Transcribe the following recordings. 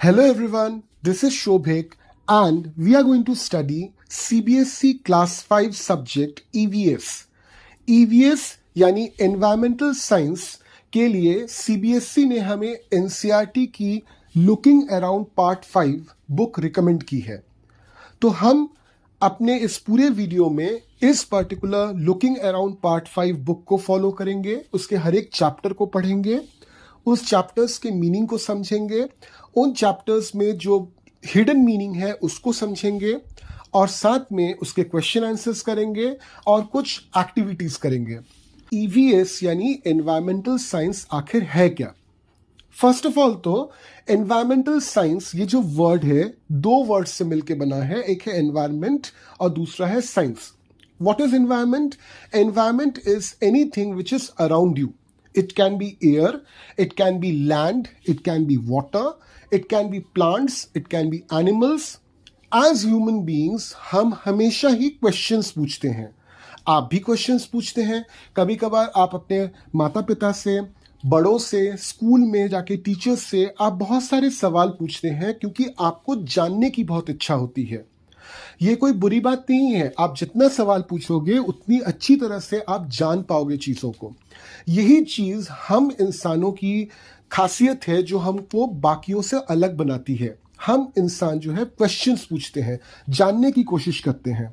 Hello everyone, this is Shobhik and we are going to study CBSE Class 5 subject EVS. EVS यानी Environmental Science के लिए CBSE ने हमें NCERT की Looking Around Part 5 book recommend की है। तो हम अपने इस पूरे वीडियो में इस particular looking around part 5 book को फॉलो करेंगे, उसके हर एक चैप्टर को पढ़ेंगे, उस चैप्टर्स के मीनिंग को समझेंगे, उन चैप्टर्स में जो हिडन मीनिंग है उसको समझेंगे और साथ में उसके क्वेश्चन आंसर्स करेंगे और कुछ एक्टिविटीज करेंगे। ईवीएस यानी एनवायरमेंटल साइंस आखिर है क्या? फर्स्ट ऑफ ऑल तो एनवायरमेंटल साइंस ये जो वर्ड है दो वर्ड से मिलकर बना है, एक है एनवायरमेंट और दूसरा है science. What is environment? Environment is anything which is around you. It can be air, it can be land, it can be water, it can be plants, it can be animals. As human beings, हम हमेशा ही questions पूछते हैं। आप भी questions पूछते हैं। कभी कभार आप अपने माता पिता से, बड़ों से, स्कूल में जाके टीचर्स से आप बहुत सारे सवाल पूछते हैं क्योंकि आपको जानने की बहुत इच्छा होती है। ये कोई बुरी बात नहीं है, आप जितना सवाल पूछोगे उतनी अच्छी तरह से आप जान पाओगे चीज़ों को। यही चीज़ हम इंसानों की खासियत है जो हमको बाकियों से अलग बनाती है। हम इंसान जो है क्वेश्चंस पूछते हैं, जानने की कोशिश करते हैं।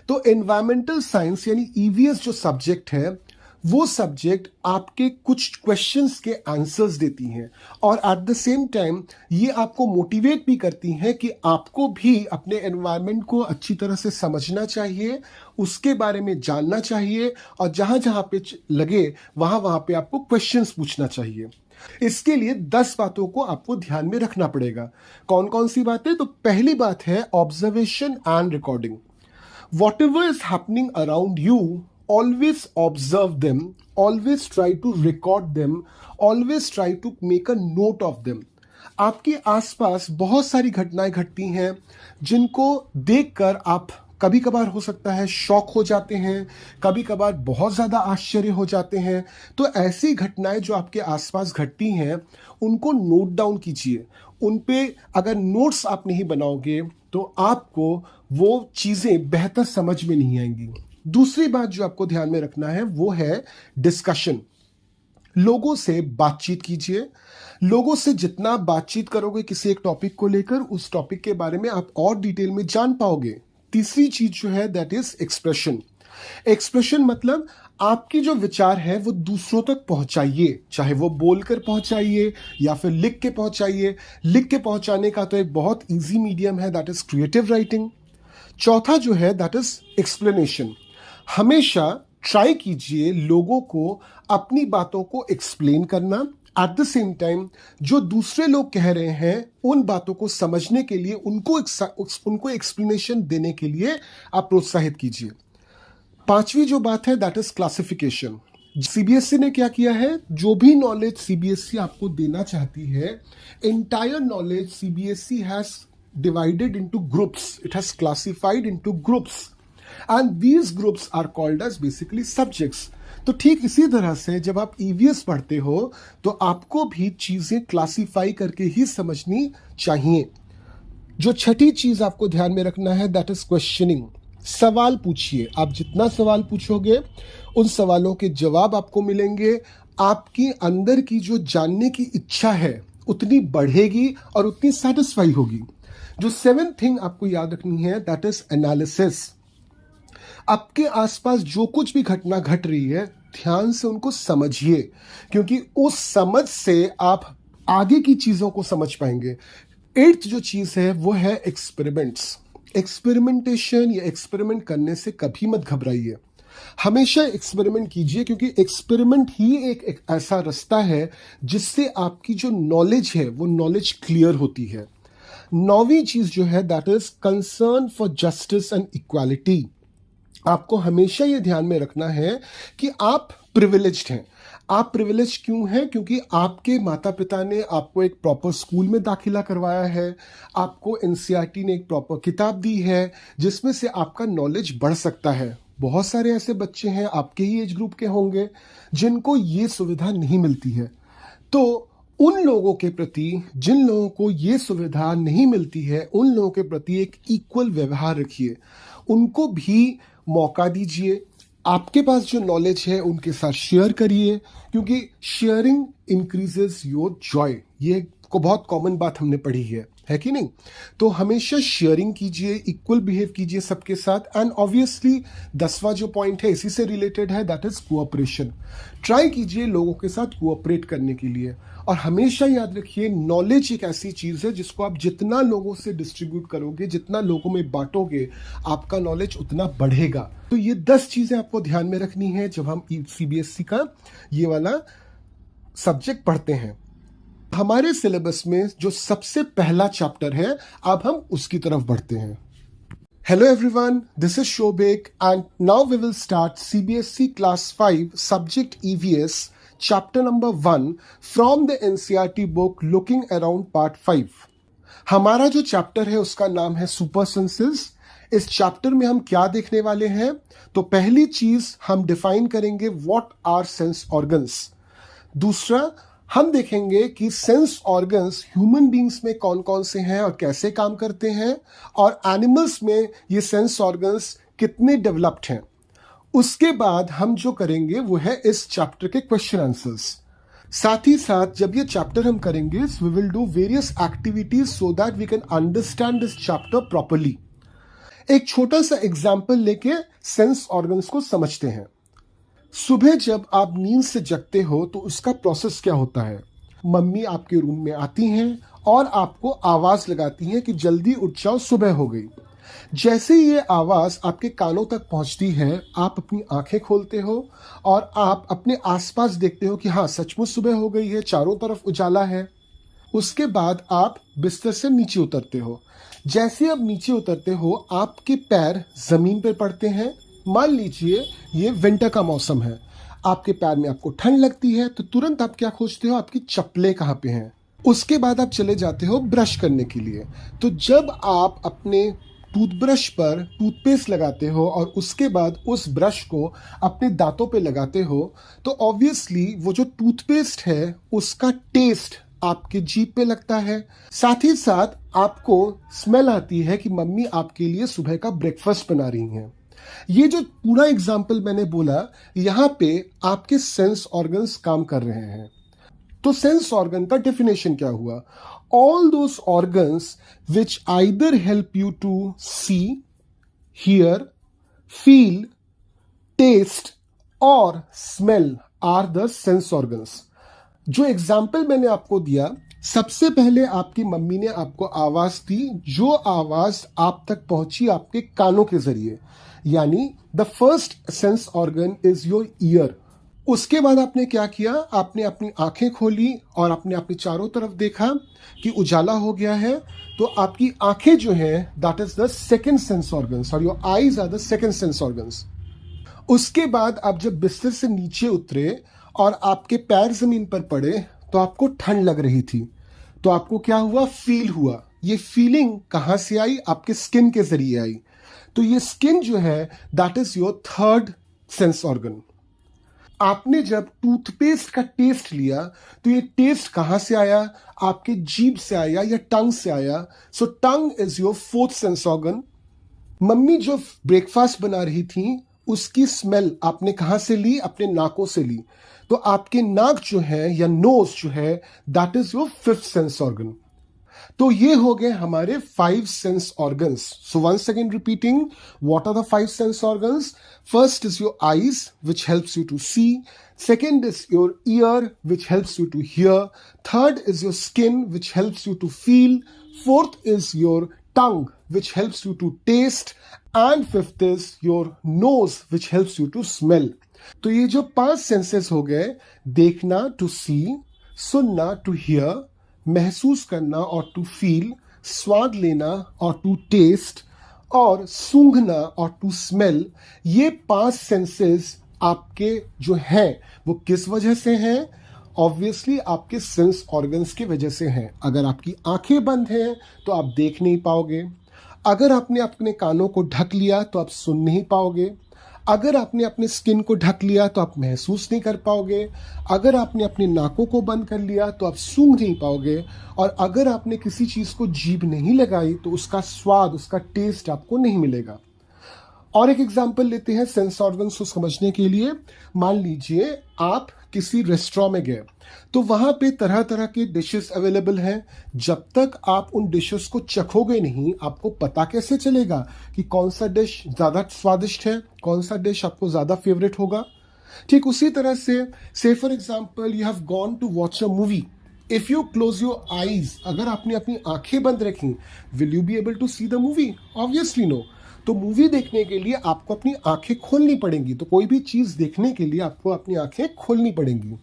तो एनवायरमेंटल साइंस यानी ईवीएस जो सब्जेक्ट है वो सब्जेक्ट आपके कुछ क्वेश्चंस के आंसर्स देती हैं और एट द सेम टाइम ये आपको मोटिवेट भी करती हैं कि आपको भी अपने एनवायरनमेंट को अच्छी तरह से समझना चाहिए, उसके बारे में जानना चाहिए और जहाँ जहाँ पे लगे वहाँ वहाँ पे आपको क्वेश्चंस पूछना चाहिए। इसके लिए 10 बातों को आपको ध्यान में रखना पड़ेगा। कौन कौन सी बातें? तो पहली बात है observation and recording. What ever is happening around you, always observe them, always try to record them, always try to make a note of them. आपके आसपास बहुत सारी घटनाएं घटती हैं जिनको देखकर आप कभी कभार हो सकता है शॉक हो जाते हैं, कभी कभार बहुत ज़्यादा आश्चर्य हो जाते हैं। तो ऐसी घटनाएं जो आपके आसपास घटती हैं उनको नोट डाउन कीजिए। उन पे अगर नोट्स आप नहीं बनाओगे तो आपको वो चीज़ें बेहतर समझ में नहीं आएंगी। दूसरी बात जो आपको ध्यान में रखना है वो है डिस्कशन। लोगों से बातचीत कीजिए। लोगों से जितना बातचीत करोगे किसी एक टॉपिक को लेकर, उस टॉपिक के बारे में आप और डिटेल में जान पाओगे। तीसरी चीज जो है दैट इज एक्सप्रेशन। एक्सप्रेशन मतलब आपकी जो विचार है वो दूसरों तक पहुंचाइए, चाहे वो बोलकर पहुंचाइए या फिर लिख के पहुंचाइए। लिख के पहुंचाने का तो एक बहुत इजी मीडियम है, दैट इज क्रिएटिव राइटिंग। चौथा जो है दैट इज एक्सप्लेनेशन। हमेशा ट्राई कीजिए लोगों को अपनी बातों को एक्सप्लेन करना, एट द सेम टाइम जो दूसरे लोग कह रहे हैं उन बातों को समझने के लिए उनको एक्सप्लेनेशन देने के लिए आप प्रोत्साहित कीजिए। पांचवी जो बात है दैट इज क्लासिफिकेशन। सीबीएसई ने क्या किया है, जो भी नॉलेज सीबीएसई आपको देना चाहती है, entire knowledge CBSE has divided into groups. It has classified into groups and these groups are called as basically subjects. तो ठीक इसी तरह से जब आप ईवीएस पढ़ते हो तो आपको भी चीजें क्लासिफाई करके ही समझनी चाहिए। जो छठी चीज आपको ध्यान में रखना है दैट इज क्वेश्चनिंग। सवाल पूछिए। आप जितना सवाल पूछोगे उन सवालों के जवाब आपको मिलेंगे। आपकी अंदर की जो जानने की इच्छा है उतनी बढ़ेगी और उतनी सेटिस्फाई होगी। जो 7th थिंग आपको याद रखनी है दैट इज एनालिसिस। आपके आसपास जो कुछ भी घटना घट रही है ध्यान से उनको समझिए, क्योंकि उस समझ से आप आगे की चीजों को समझ पाएंगे। 8th जो चीज है वो है एक्सपेरिमेंट्स। एक्सपेरिमेंटेशन या एक्सपेरिमेंट करने से कभी मत घबराइए, हमेशा एक्सपेरिमेंट कीजिए, क्योंकि एक्सपेरिमेंट ही एक ऐसा रास्ता है जिससे आपकी जो नॉलेज है वो नॉलेज क्लियर होती है। 9वीं चीज जो है that is concern for justice and equality. आपको हमेशा ये ध्यान में रखना है कि आप प्रिविलेज्ड हैं। आप प्रिविलेज क्यों हैं? क्योंकि आपके माता पिता ने आपको एक प्रॉपर स्कूल में दाखिला करवाया है, आपको एनसीईआरटी ने एक प्रॉपर किताब दी है जिसमें से आपका नॉलेज बढ़ सकता है। बहुत सारे ऐसे बच्चे हैं आपके ही एज ग्रुप के होंगे जिनको ये सुविधा नहीं मिलती है। तो उन लोगों के प्रति जिन लोगों को ये सुविधा नहीं मिलती है, उन लोगों के प्रति एक इक्वल व्यवहार रखिए, उनको भी मौका दीजिए। आपके पास जो नॉलेज है उनके साथ शेयर करिए, क्योंकि शेयरिंग इंक्रीजेस योर जॉय। ये को बहुत कॉमन बात हमने पढ़ी है कि नहीं? तो हमेशा शेयरिंग कीजिए, इक्वल बिहेव कीजिए सबके साथ। एंड ऑब्वियसली 10वां जो पॉइंट है इसी से रिलेटेड है, दैट इज कोऑपरेशन। ट्राई कीजिए लोगों के साथ कोऑपरेट करने के लिए। और हमेशा याद रखिए, नॉलेज एक ऐसी चीज है जिसको आप जितना लोगों से डिस्ट्रीब्यूट करोगे, जितना लोगों में बांटोगे, आपका नॉलेज उतना बढ़ेगा। तो ये 10 चीजें आपको ध्यान में रखनी है जब हम सीबीएसई का ये वाला सब्जेक्ट पढ़ते हैं। हमारे सिलेबस में जो सबसे पहला चैप्टर है, अब हम उसकी तरफ बढ़ते हैं। Hello everyone, this is Shobhik and now we will start CBSE Class 5 Subject EVS Chapter number 1 from the NCERT book Looking Around Part 5। हमारा जो चैप्टर है उसका नाम है सुपर सेंसेस। इस चैप्टर में हम क्या देखने वाले हैं? तो पहली चीज हम डिफाइन करेंगे व्हाट आर सेंस ऑर्गन्स। दूसरा, हम देखेंगे कि सेंस ऑर्गन्स ह्यूमन बींग्स में कौन कौन से हैं और कैसे काम करते हैं, और एनिमल्स में ये सेंस ऑर्गन्स कितने डेवलप्ड हैं। उसके बाद हम जो करेंगे वो है इस चैप्टर के क्वेश्चन आंसर्स। साथ ही साथ जब ये चैप्टर हम करेंगे, we will do various activities so that we can understand this chapter properly. एक छोटा सा एग्जाम्पल लेके सेंस ऑर्गन्स को समझते हैं। सुबह जब आप नींद से जगते हो तो उसका प्रोसेस क्या होता है? मम्मी आपके रूम में आती हैं और आपको आवाज लगाती हैं कि जल्दी उठ जाओ, सुबह हो गई। जैसे ये आवाज आपके कानों तक पहुंचती है, आप अपनी आंखें खोलते हो और आप अपने आसपास देखते हो कि हाँ, सचमुच सुबह हो गई है, चारों तरफ उजाला है। उसके बाद आप बिस्तर से नीचे उतरते हो। जैसे आप नीचे उतरते हो, आपके पैर जमीन पर पड़ते हैं। मान लीजिए ये विंटर का मौसम है, आपके पैर में आपको ठंड लगती है, तो तुरंत आप क्या खोजते हो? आपकी चप्पलें कहाँ पे हैं। उसके बाद आप चले जाते हो ब्रश करने के लिए। तो जब आप अपने टूथब्रश पर टूथपेस्ट लगाते हो और उसके बाद उस ब्रश को अपने दांतों पे लगाते हो, तो ऑब्वियसली वो जो टूथपेस्ट है उसका टेस्ट आपके जीभ पे लगता है। साथ ही साथ आपको स्मेल आती है कि मम्मी आपके लिए सुबह का ब्रेकफास्ट बना रही हैं। ये जो पूरा एग्जाम्पल मैंने बोला, यहां पे आपके सेंस ऑर्गन्स काम कर रहे हैं। तो सेंस ऑर्गन का डेफिनेशन क्या हुआ? All those organs which either help you to see, hear, feel, taste और smell are the sense organs. जो एग्जाम्पल मैंने आपको दिया, सबसे पहले आपकी मम्मी ने आपको आवाज दी, जो आवाज आप तक पहुंची आपके कानों के जरिए, यानी the first sense organ is your year. उसके बाद आपने क्या किया? आपने अपनी आंखें खोली और आपने अपने चारों तरफ देखा कि उजाला हो गया है। तो आपकी आंखें जो हैं, that is the second sense organs, और your eyes are the second sense organs. उसके बाद आप जब बिस्तर से नीचे उतरे और आपके पैर जमीन पर पड़े, तो आपको ठंड लग रही थी। तो आपको क्या हुआ? फील हुआ। ये फीलिंग कहां से आई? आपके स्किन के जरिए आई। तो ये स्किन जो है, that is your third sense organ. आपने जब टूथपेस्ट का टेस्ट लिया, तो ये टेस्ट कहां से आया? आपके जीभ से आया या टंग से आया? So tongue is your fourth sense organ. Mummy जो ब्रेकफास्ट बना रही थी, उसकी स्मेल आपने कहां से ली? अपने नाकों से ली। तो आपके नाक जो है या नोज जो है, that is your fifth sense organ. तो ये हो गए हमारे 5 sense organs. So once again repeating, what are the 5 sense organs? First is your eyes which helps you to see, second is your ear which helps you to hear, third is your skin which helps you to feel, fourth is your tongue which helps you to taste, and fifth is your nose which helps you to smell। तो ये जो 5 senses हो गए, देखना to सी, सुनना to here, महसूस करना और टू फील, स्वाद लेना और टू टेस्ट, और सूंघना और टू स्मेल। ये 5 सेंसेस आपके जो हैं वो किस वजह से हैं? ऑब्वियसली आपके सेंस ऑर्गन्स की वजह से हैं। अगर आपकी आंखें बंद हैं तो आप देख नहीं पाओगे। अगर आपने अपने कानों को ढक लिया तो आप सुन नहीं पाओगे। अगर आपने अपने स्किन को ढक लिया तो आप महसूस नहीं कर पाओगे, अगर आपने अपनी नाकों को बंद कर लिया तो आप सूंघ नहीं पाओगे, और अगर आपने किसी चीज़ को जीभ नहीं लगाई तो उसका स्वाद, उसका टेस्ट आपको नहीं मिलेगा। और एक एग्जाम्पल लेते हैं सेंस ऑर्गन्स को समझने के लिए। मान लीजिए आप किसी रेस्टोरेंट में गए, तो वहां पे तरह तरह के डिशेस अवेलेबल हैं। जब तक आप उन डिशेस को चखोगे नहीं, आपको पता कैसे चलेगा कि कौन सा डिश ज़्यादा स्वादिष्ट है, कौन सा डिश आपको ज़्यादा फेवरेट होगा। ठीक उसी तरह से for example you have gone to watch a movie. If you close your eyes, अगर आपने अपनी आंखें बंद रखी, will you be able to see the movie? Obviously no. तो मूवी देखने के लिए आपको अपनी आंखें खोलनी पड़ेंगी। तो कोई भी चीज़ देखने के लिए आपको अपनी आंखें खोलनी पड़ेंगी।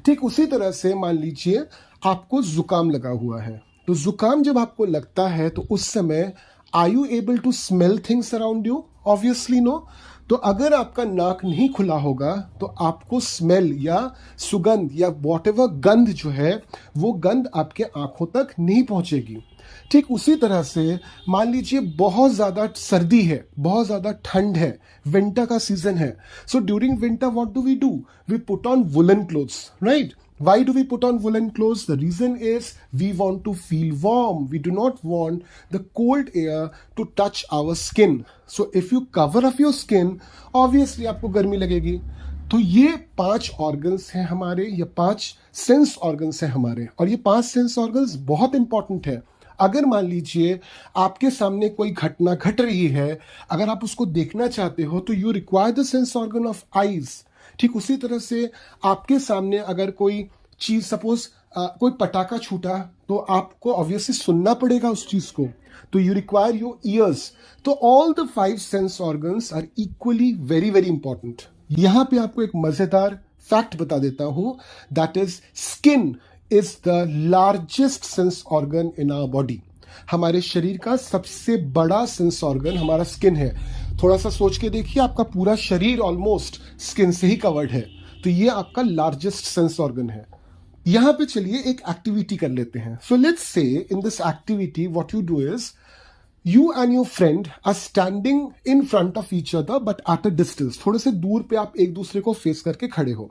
ठीक उसी तरह से मान लीजिए आपको जुकाम लगा हुआ है, तो जुकाम जब आपको लगता है तो उस समय are you able to smell things around you? Obviously no. तो अगर आपका नाक नहीं खुला होगा तो आपको स्मेल या सुगंध या वॉटेवर गंध जो है वो गंध आपके आंखों तक नहीं पहुंचेगी। ठीक उसी तरह से मान लीजिए बहुत ज़्यादा सर्दी है, बहुत ज़्यादा ठंड है, विंटर का सीजन है। So during winter what do? We put on woollen clothes, right? Why do we put on woolen clothes? The reason is we want to feel warm. We do not want the cold air to touch our skin. So if you cover up your skin, obviously आपको गर्मी लगेगी। तो ये 5 organs हैं हमारे, ये 5 sense organs हैं हमारे, और ये 5 सेंस ऑर्गन्स बहुत इंपॉर्टेंट है। अगर मान लीजिए आपके सामने कोई घटना घट रही है, अगर आप उसको देखना चाहते हो तो you require the sense organ of eyes. ठीक उसी तरह से आपके सामने अगर कोई चीज, सपोज कोई पटाखा छूटा, तो आपको ऑब्वियसली सुनना पड़ेगा उस चीज को, तो यू रिक्वायर योर ईयर्स। तो all the 5 sense organs are equally very very important. यहां पे आपको एक मजेदार फैक्ट बता देता हूं, that is skin is the largest sense organ in our body. हमारे शरीर का सबसे बड़ा सेंस ऑर्गन हमारा स्किन है। थोड़ा सा सोच के देखिए, आपका पूरा शरीर ऑलमोस्ट स्किन से ही कवर्ड है, तो ये आपका लार्जेस्ट सेंस ऑर्गन है। यहां पे चलिए एक एक्टिविटी कर लेते हैं। So let's say in this activity what you do is, you and your friend are standing in front of each other but at a distance. थोड़े से दूर पे आप एक दूसरे को फेस करके खड़े हो।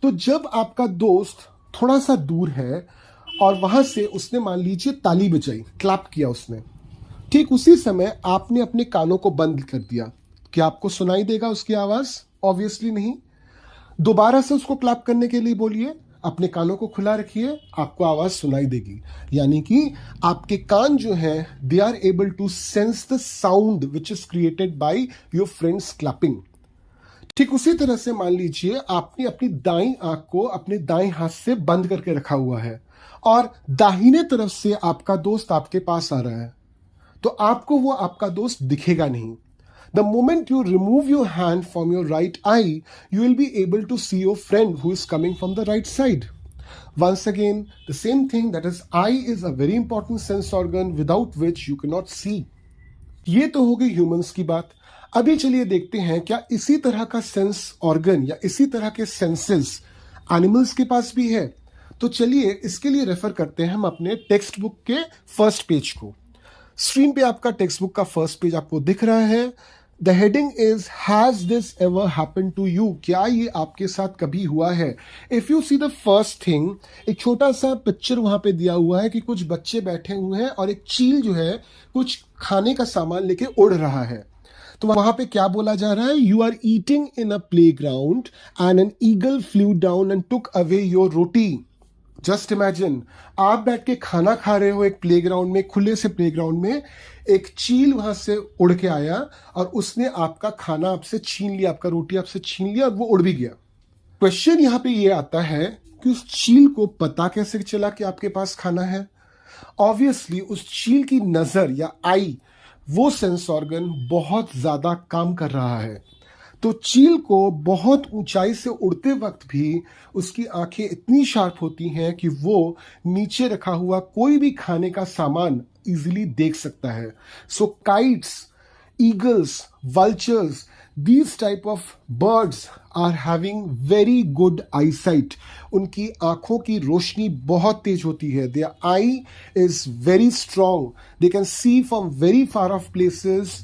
तो जब आपका दोस्त थोड़ा सा दूर है और वहां से उसने मान लीजिए ताली बजाई, क्लैप किया उसने, ठीक उसी समय आपने अपने कानों को बंद कर दिया, क्या आपको सुनाई देगा उसकी आवाज? ऑब्वियसली नहीं। दोबारा से उसको क्लैप करने के लिए बोलिए, अपने कानों को खुला रखिए, आपको आवाज सुनाई देगी। यानी कि आपके कान जो है they are able to sense the sound which is created by your friend's clapping. ठीक उसी तरह से मान लीजिए आपने अपनी दाईं आंख को अपने दाएं हाथ से बंद करके रखा हुआ है और दाहिने तरफ से आपका दोस्त आपके पास आ रहा है, तो आपको वो आपका दोस्त दिखेगा नहीं। The moment you remove your hand from your right eye, you will be able to see your friend who is coming from the right side. Once again, the same thing, that is eye is a very important sense organ without which you cannot see. ये तो हो गई humans की बात। अभी चलिए देखते हैं क्या इसी तरह का सेंस ऑर्गन या इसी तरह के सेंसेस एनिमल्स के पास भी है। तो चलिए इसके लिए रेफर करते हैं हम अपने टेक्स्ट बुक के फर्स्ट पेज को। स्क्रीन पे आपका टेक्स्ट बुक का फर्स्ट पेज आपको दिख रहा है। The heading is has this ever happen to you? क्या ये आपके साथ कभी हुआ है? If you see the first thing, एक छोटा सा पिक्चर वहां पे दिया हुआ है कि कुछ बच्चे बैठे हुए हैं और एक चील जो है कुछ खाने का सामान लेके उड़ रहा है। तो वहां पे क्या बोला जा रहा है? You are eating in a playground and an eagle flew down and took away your roti. Just imagine, आप बैठ के खाना खा रहे हो एक प्लेग्राउंड में, खुले से प्लेग्राउंड में, एक चील वहां से उड़ के आया और उसने आपका खाना आपसे छीन लिया, आपका रोटी आपसे छीन लिया और वो उड़ भी गया। क्वेश्चन यहां पे ये आता है कि उस चील को पता कैसे चला कि आपके पास खाना है? ऑब्वियसली उस चील की नजर या आई, वो सेंस ऑर्गन बहुत ज्यादा काम कर रहा है। तो चील को बहुत ऊंचाई से उड़ते वक्त भी उसकी आंखें इतनी शार्प होती हैं कि वो नीचे रखा हुआ कोई भी खाने का सामान इजीली देख सकता है। So kites, eagles, vultures, these type of birds are having very good eyesight. उनकी आंखों की रोशनी बहुत तेज होती है। Their eye is very strong. They can see from very far off places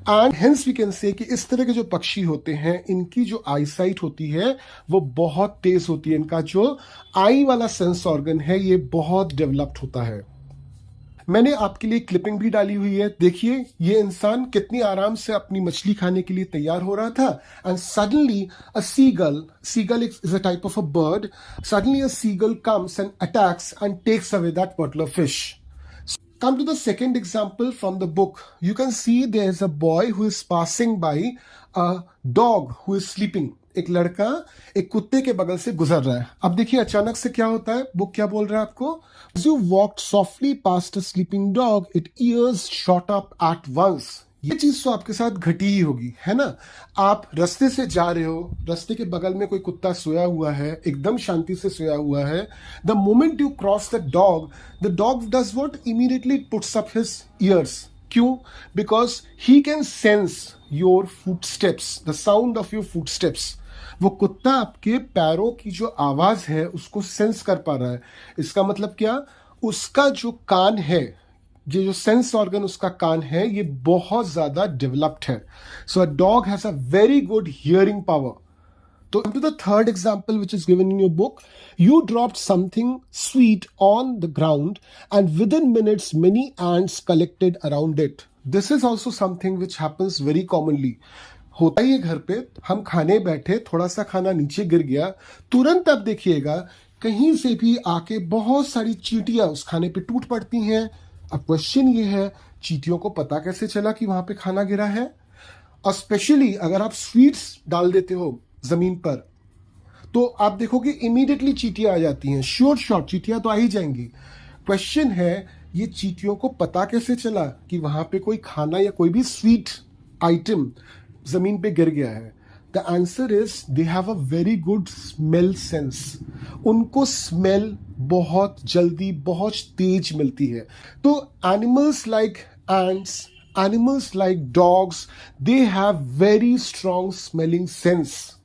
and hence we can say कि इस तरह के जो पक्षी होते हैं इनकी जो आई साइट होती है वो बहुत तेज होती है, इनका जो आई वाला सेंस ऑर्गन है ये बहुत डेवलप्ड होता है। मैंने आपके लिए क्लिपिंग भी डाली हुई है, देखिए ये इंसान कितनी आराम से अपनी मछली खाने के लिए तैयार हो रहा था and suddenly a seagull is a type of a bird, suddenly a seagull comes and attacks and takes away that particular fish. Come to the second example from the book. You can see there is a boy who is passing by a dog who is sleeping. एक लड़का एक कुत्ते के बगल से गुजर रहा है। अब देखिए अचानक से क्या होता है, बुक क्या बोल रहा है आपको, As you walked softly past a sleeping dog, its ears shot up at once. ये चीज तो आपके साथ घटी ही होगी, है ना। आप रास्ते से जा रहे हो, रास्ते के बगल में कोई कुत्ता सोया हुआ है, एकदम शांति से सोया हुआ है। The moment you cross the dog does what, immediately puts up his ears. क्यों? Because he can sense your footsteps, the sound of your footsteps. वो कुत्ता आपके पैरों की जो आवाज है उसको सेंस कर पा रहा है। इसका मतलब क्या, उसका जो कान है, ये जो सेंस ऑर्गन उसका कान है, ये बहुत ज्यादा डेवलप्ड है। So a dog has a very good hearing power. तो to the third example which is given in your book, you dropped something sweet on the ground and within minutes many ants collected around it. This is also something which happens very commonly. होता ही है घर पे, हम खाने बैठे, थोड़ा सा खाना नीचे गिर गया, तुरंत आप देखिएगा कहीं से भी आके बहुत सारी चींटियां उस खाने पे टूट पड़ती हैं। अब क्वेश्चन ये है, चींटियों को पता कैसे चला कि वहां पे खाना गिरा है? और स्पेशली अगर आप स्वीट्स डाल देते हो जमीन पर तो आप देखोगे इमीडिएटली चींटियां आ जाती हैं, श्योर चींटियां तो आ ही जाएंगी। क्वेश्चन है, ये चींटियों को पता कैसे चला कि वहां पे कोई खाना या कोई भी स्वीट आइटम जमीन पे गिर गया है? The answer is they have a very good smell sense. उनको स्मेल बहुत जल्दी बहुत तेज मिलती है। तो animals like ants, animals like dogs, they have very strong smelling sense.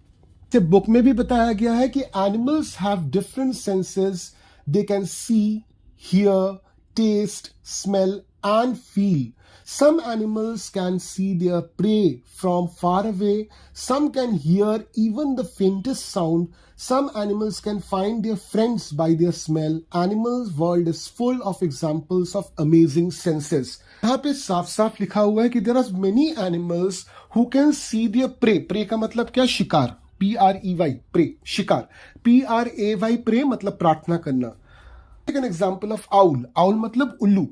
Book में भी बताया गया है कि animals have different senses, they can see, hear, taste, smell and feel. Some animals can see their prey from far away. Some can hear even the faintest sound. Some animals can find their friends by their smell. Animals world is full of examples of amazing senses. यहाँ पे साफ साफ लिखा हुआ है कि there are many animals who can see their prey. Prey का मतलब क्या? शिकार। P-R-E-Y, prey, शिकार। P-R-A-Y, prey मतलब प्रार्थना करना। Take an example of owl. Owl मतलब उल्लू।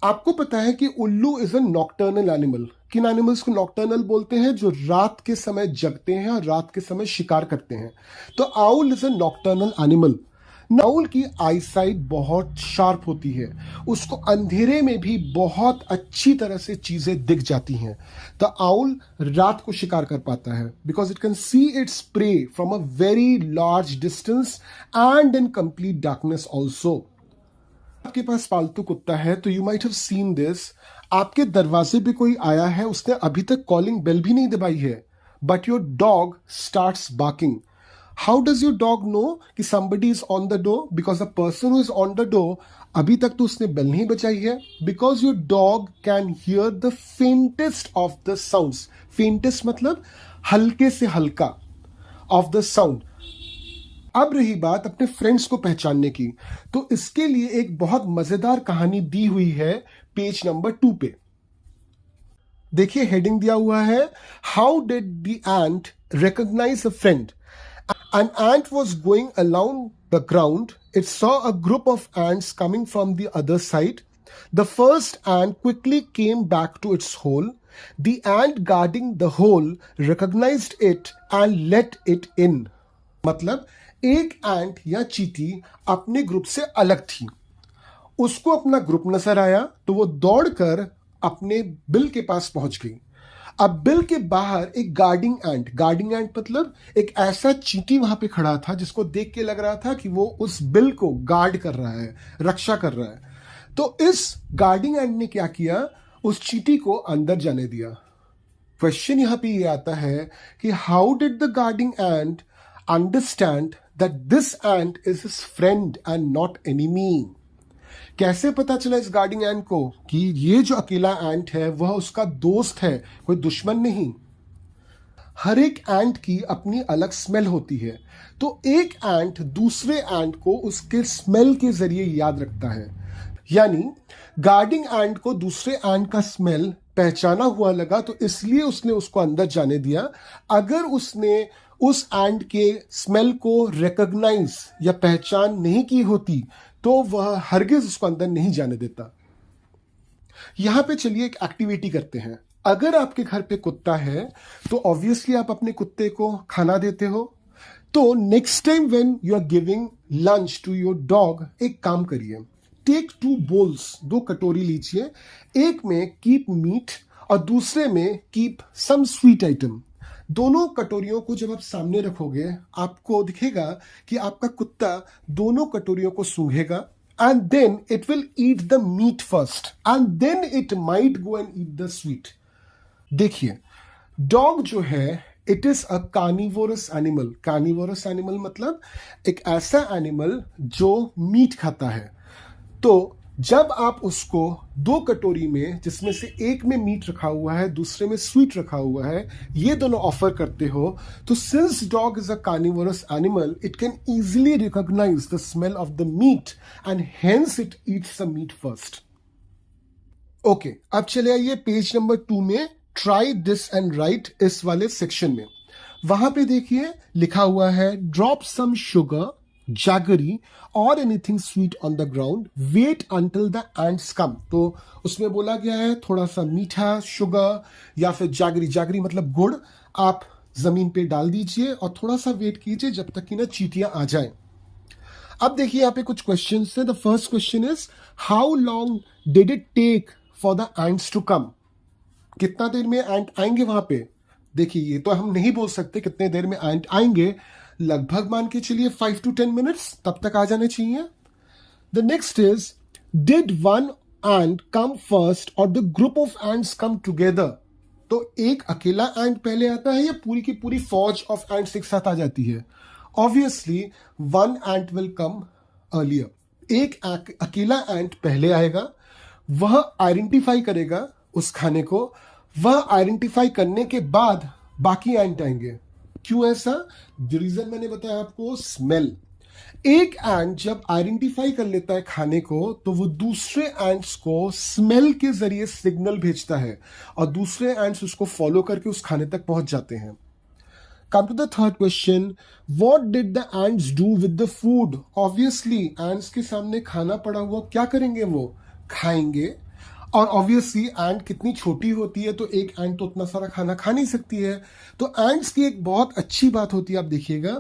आपको पता है कि उल्लू इज अ नॉक्टर्नल एनिमल। किन एनिमल्स को नॉक्टर्नल बोलते हैं? जो रात के समय जगते हैं और रात के समय शिकार करते हैं। तो owl is a nocturnal animal. Owl की आई साइट बहुत शार्प होती है, उसको अंधेरे में भी बहुत अच्छी तरह से चीजें दिख जाती हैं। तो आउल रात को शिकार कर पाता है because it can see its prey from a very large distance and in complete darkness also. आपके पास पालतू कुत्ता है तो you might have seen this, आपके दरवाजे पे कोई आया है, उसने अभी तक कॉलिंग बेल भी नहीं दबाई है, but your dog starts barking. How does your dog know कि somebody is on the door? Because the person who is on the door, अभी तक तो उसने बेल नहीं बजाई है। Because your dog can hear the faintest of the sounds. Faintest मतलब हल्के से हल्का, ऑफ द साउंड। अब रही बात अपने फ्रेंड्स को पहचानने की, तो इसके लिए एक बहुत मजेदार कहानी दी हुई है पेज नंबर 2 पे। देखिए हेडिंग दिया हुआ है, how did the ant recognise a friend? An ant was going along the ground. It saw a group of ants coming from the other side. The first ant quickly came back to its hole. The ant guarding the hole recognized it and let it in. मतलब एक एंट या चींटी अपने group से अलग थी, उसको अपना ग्रुप नजर आया तो वो दौड़कर अपने बिल के पास पहुंच गई। अब बिल के बाहर एक गार्डिंग एंट मतलब एक ऐसा चींटी वहां पे खड़ा था जिसको देख के लग रहा था कि वो उस बिल को गार्ड कर रहा है, रक्षा कर रहा है। तो इस गार्डिंग एंट ने क्या किया, उस चींटी को अंदर जाने दिया। क्वेश्चन यहां पे ये आता है कि how did the guarding ant understand that this ant is his friend and not enemy? कैसे पता चला इस गार्डिंग एंट को कि ये जो अकेला एंट है वह उसका दोस्त है, कोई दुश्मन नहीं? हर एक एंट की अपनी अलग स्मेल होती है, तो एक एंट दूसरे एंट को उसके स्मेल के जरिए याद रखता है। यानी गार्डिंग एंट को दूसरे एंट का स्मेल पहचाना हुआ लगा, तो इसलिए उसने उसको अंदर जाने दिया। अगर उसने उस एंट के स्मेल को रिकॉग्नाइज या पहचान नहीं की होती तो वह हरगिज उसको अंदर नहीं जाने देता। यहां पे चलिए एक एक्टिविटी करते हैं। अगर आपके घर पे कुत्ता है तो ऑब्वियसली आप अपने कुत्ते को खाना देते हो। तो next time when you are giving lunch to your dog, एक काम करिए, टेक 2 bowls, 2 कटोरी लीजिए। एक में कीप मीट और दूसरे में कीप सम स्वीट आइटम। दोनों कटोरियों को जब आप सामने रखोगे आपको दिखेगा कि आपका कुत्ता दोनों कटोरियों को सूंघेगा, and then it will eat the meat first and then it might go and eat the sweet. देखिए, डॉग जो है it is a carnivorous animal. Carnivorous animal मतलब एक ऐसा एनिमल जो मीट खाता है। तो जब आप उसको 2 कटोरी में, जिसमें से एक में मीट रखा हुआ है दूसरे में स्वीट रखा हुआ है, ये दोनों ऑफर करते हो, तो since dog is a carnivorous animal it can easily recognise the smell of the meat and hence it eats the meat first. Okay, अब चले आइए पेज नंबर 2 में, ट्राई दिस एंड राइट, इस वाले सेक्शन में। वहां पे देखिए लिखा हुआ है ड्रॉप सम शुगर, जैगरी और anything sweet on the ground, wait until the ants come. तो उसमें बोला गया है थोड़ा सा मीठा शुगर या फिर जैगरी, जैगरी मतलब गुड़, आप जमीन पे डाल दीजिए और थोड़ा सा वेट कीजिए जब तक कि ना चींटियां आ जाएं। अब देखिए यहाँ पे कुछ क्वेश्चन है। The first question is how long did it take for the ants to come? कितना देर में एंट आएंगे वहां पे? देखिए ये तो हम नहीं बोल सकते कितने देर में एंट आएंगे, लगभग मान के चलिए 5 to 10 minutes, तब तक आ जाने चाहिए। The next is did one ant come first और the group of ants come together? तो एक अकेला एंट पहले आता है या पूरी की पूरी फौज ऑफ एंट्स एक साथ आ जाती है? Obviously one ant will come earlier. एक अकेला एंट पहले आएगा, वह आइडेंटिफाई करेगा उस खाने को, वह आइडेंटिफाई करने के बाद बाकी एंट आएंगे। क्यों ऐसा? द रीजन मैंने बताया आपको, स्मेल। एक एंट जब आइडेंटिफाई कर लेता है खाने को तो वो दूसरे एंट्स को स्मेल के जरिए सिग्नल भेजता है और दूसरे एंट्स उसको फॉलो करके उस खाने तक पहुंच जाते हैं। Come to the third question, what did the ants do with the food? Obviously ants के सामने खाना पड़ा हुआ, क्या करेंगे? वो खाएंगे। और ऑब्वियसली एंट कितनी छोटी होती है तो एक एंट तो उतना सारा खाना खा नहीं सकती है। तो एंट्स की एक बहुत अच्छी बात होती है, आप देखिएगा,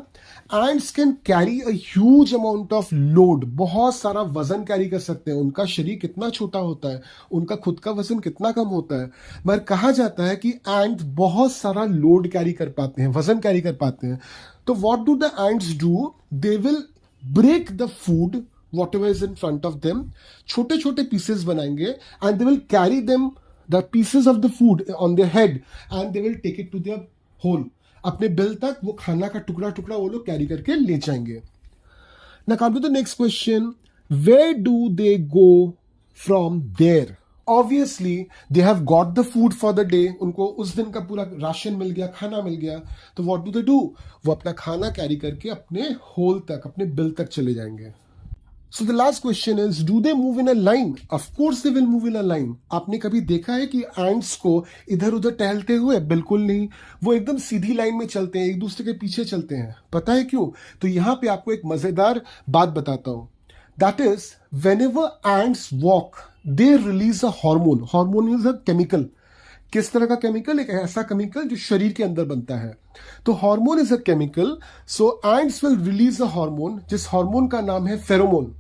ants can carry a huge amount of load, बहुत सारा वजन कैरी कर सकते हैं। उनका शरीर कितना छोटा होता है, उनका खुद का वजन कितना कम होता है, मगर कहा जाता है कि एंट बहुत सारा लोड कैरी कर पाते हैं, वजन कैरी कर पाते हैं। तो what do the ants do? They will break the food whatever is in front of them, छोटे छोटे पीसेस बनाएंगे and they will carry them, the pieces of the food on their head and they will take it to their hole, अपने bill तक वो खाना का टुकड़ा टुकड़ा वो लोग कैरी करके ले जाएंगे। Now come to the next question, where do they go from there? Obviously they have got the food for the day, उनको उस दिन का पूरा राशन मिल गया, खाना मिल गया, तो what do they do? वो अपना खाना कैरी करके अपने होल तक, अपने बिल तक चले जाएंगे। So the last question is, do they move in a line? Of course they will move in a line. आपने कभी देखा है कि एंट्स को इधर उधर टहलते हुए? बिल्कुल नहीं, वो एकदम सीधी लाइन में चलते हैं, एक दूसरे के पीछे चलते हैं। पता है क्यों? तो यहाँ पे आपको एक मजेदार बात बताता हूँ। That is, whenever ants walk, they release a hormone. Hormone is a chemical. किस तरह का केमिकल? एक ऐसा केमिकल जो शरीर के अंदर बनता है। तो hormone is a chemical, so ants will release a hormone, जिस हार्मोन का नाम है फेरोमोन।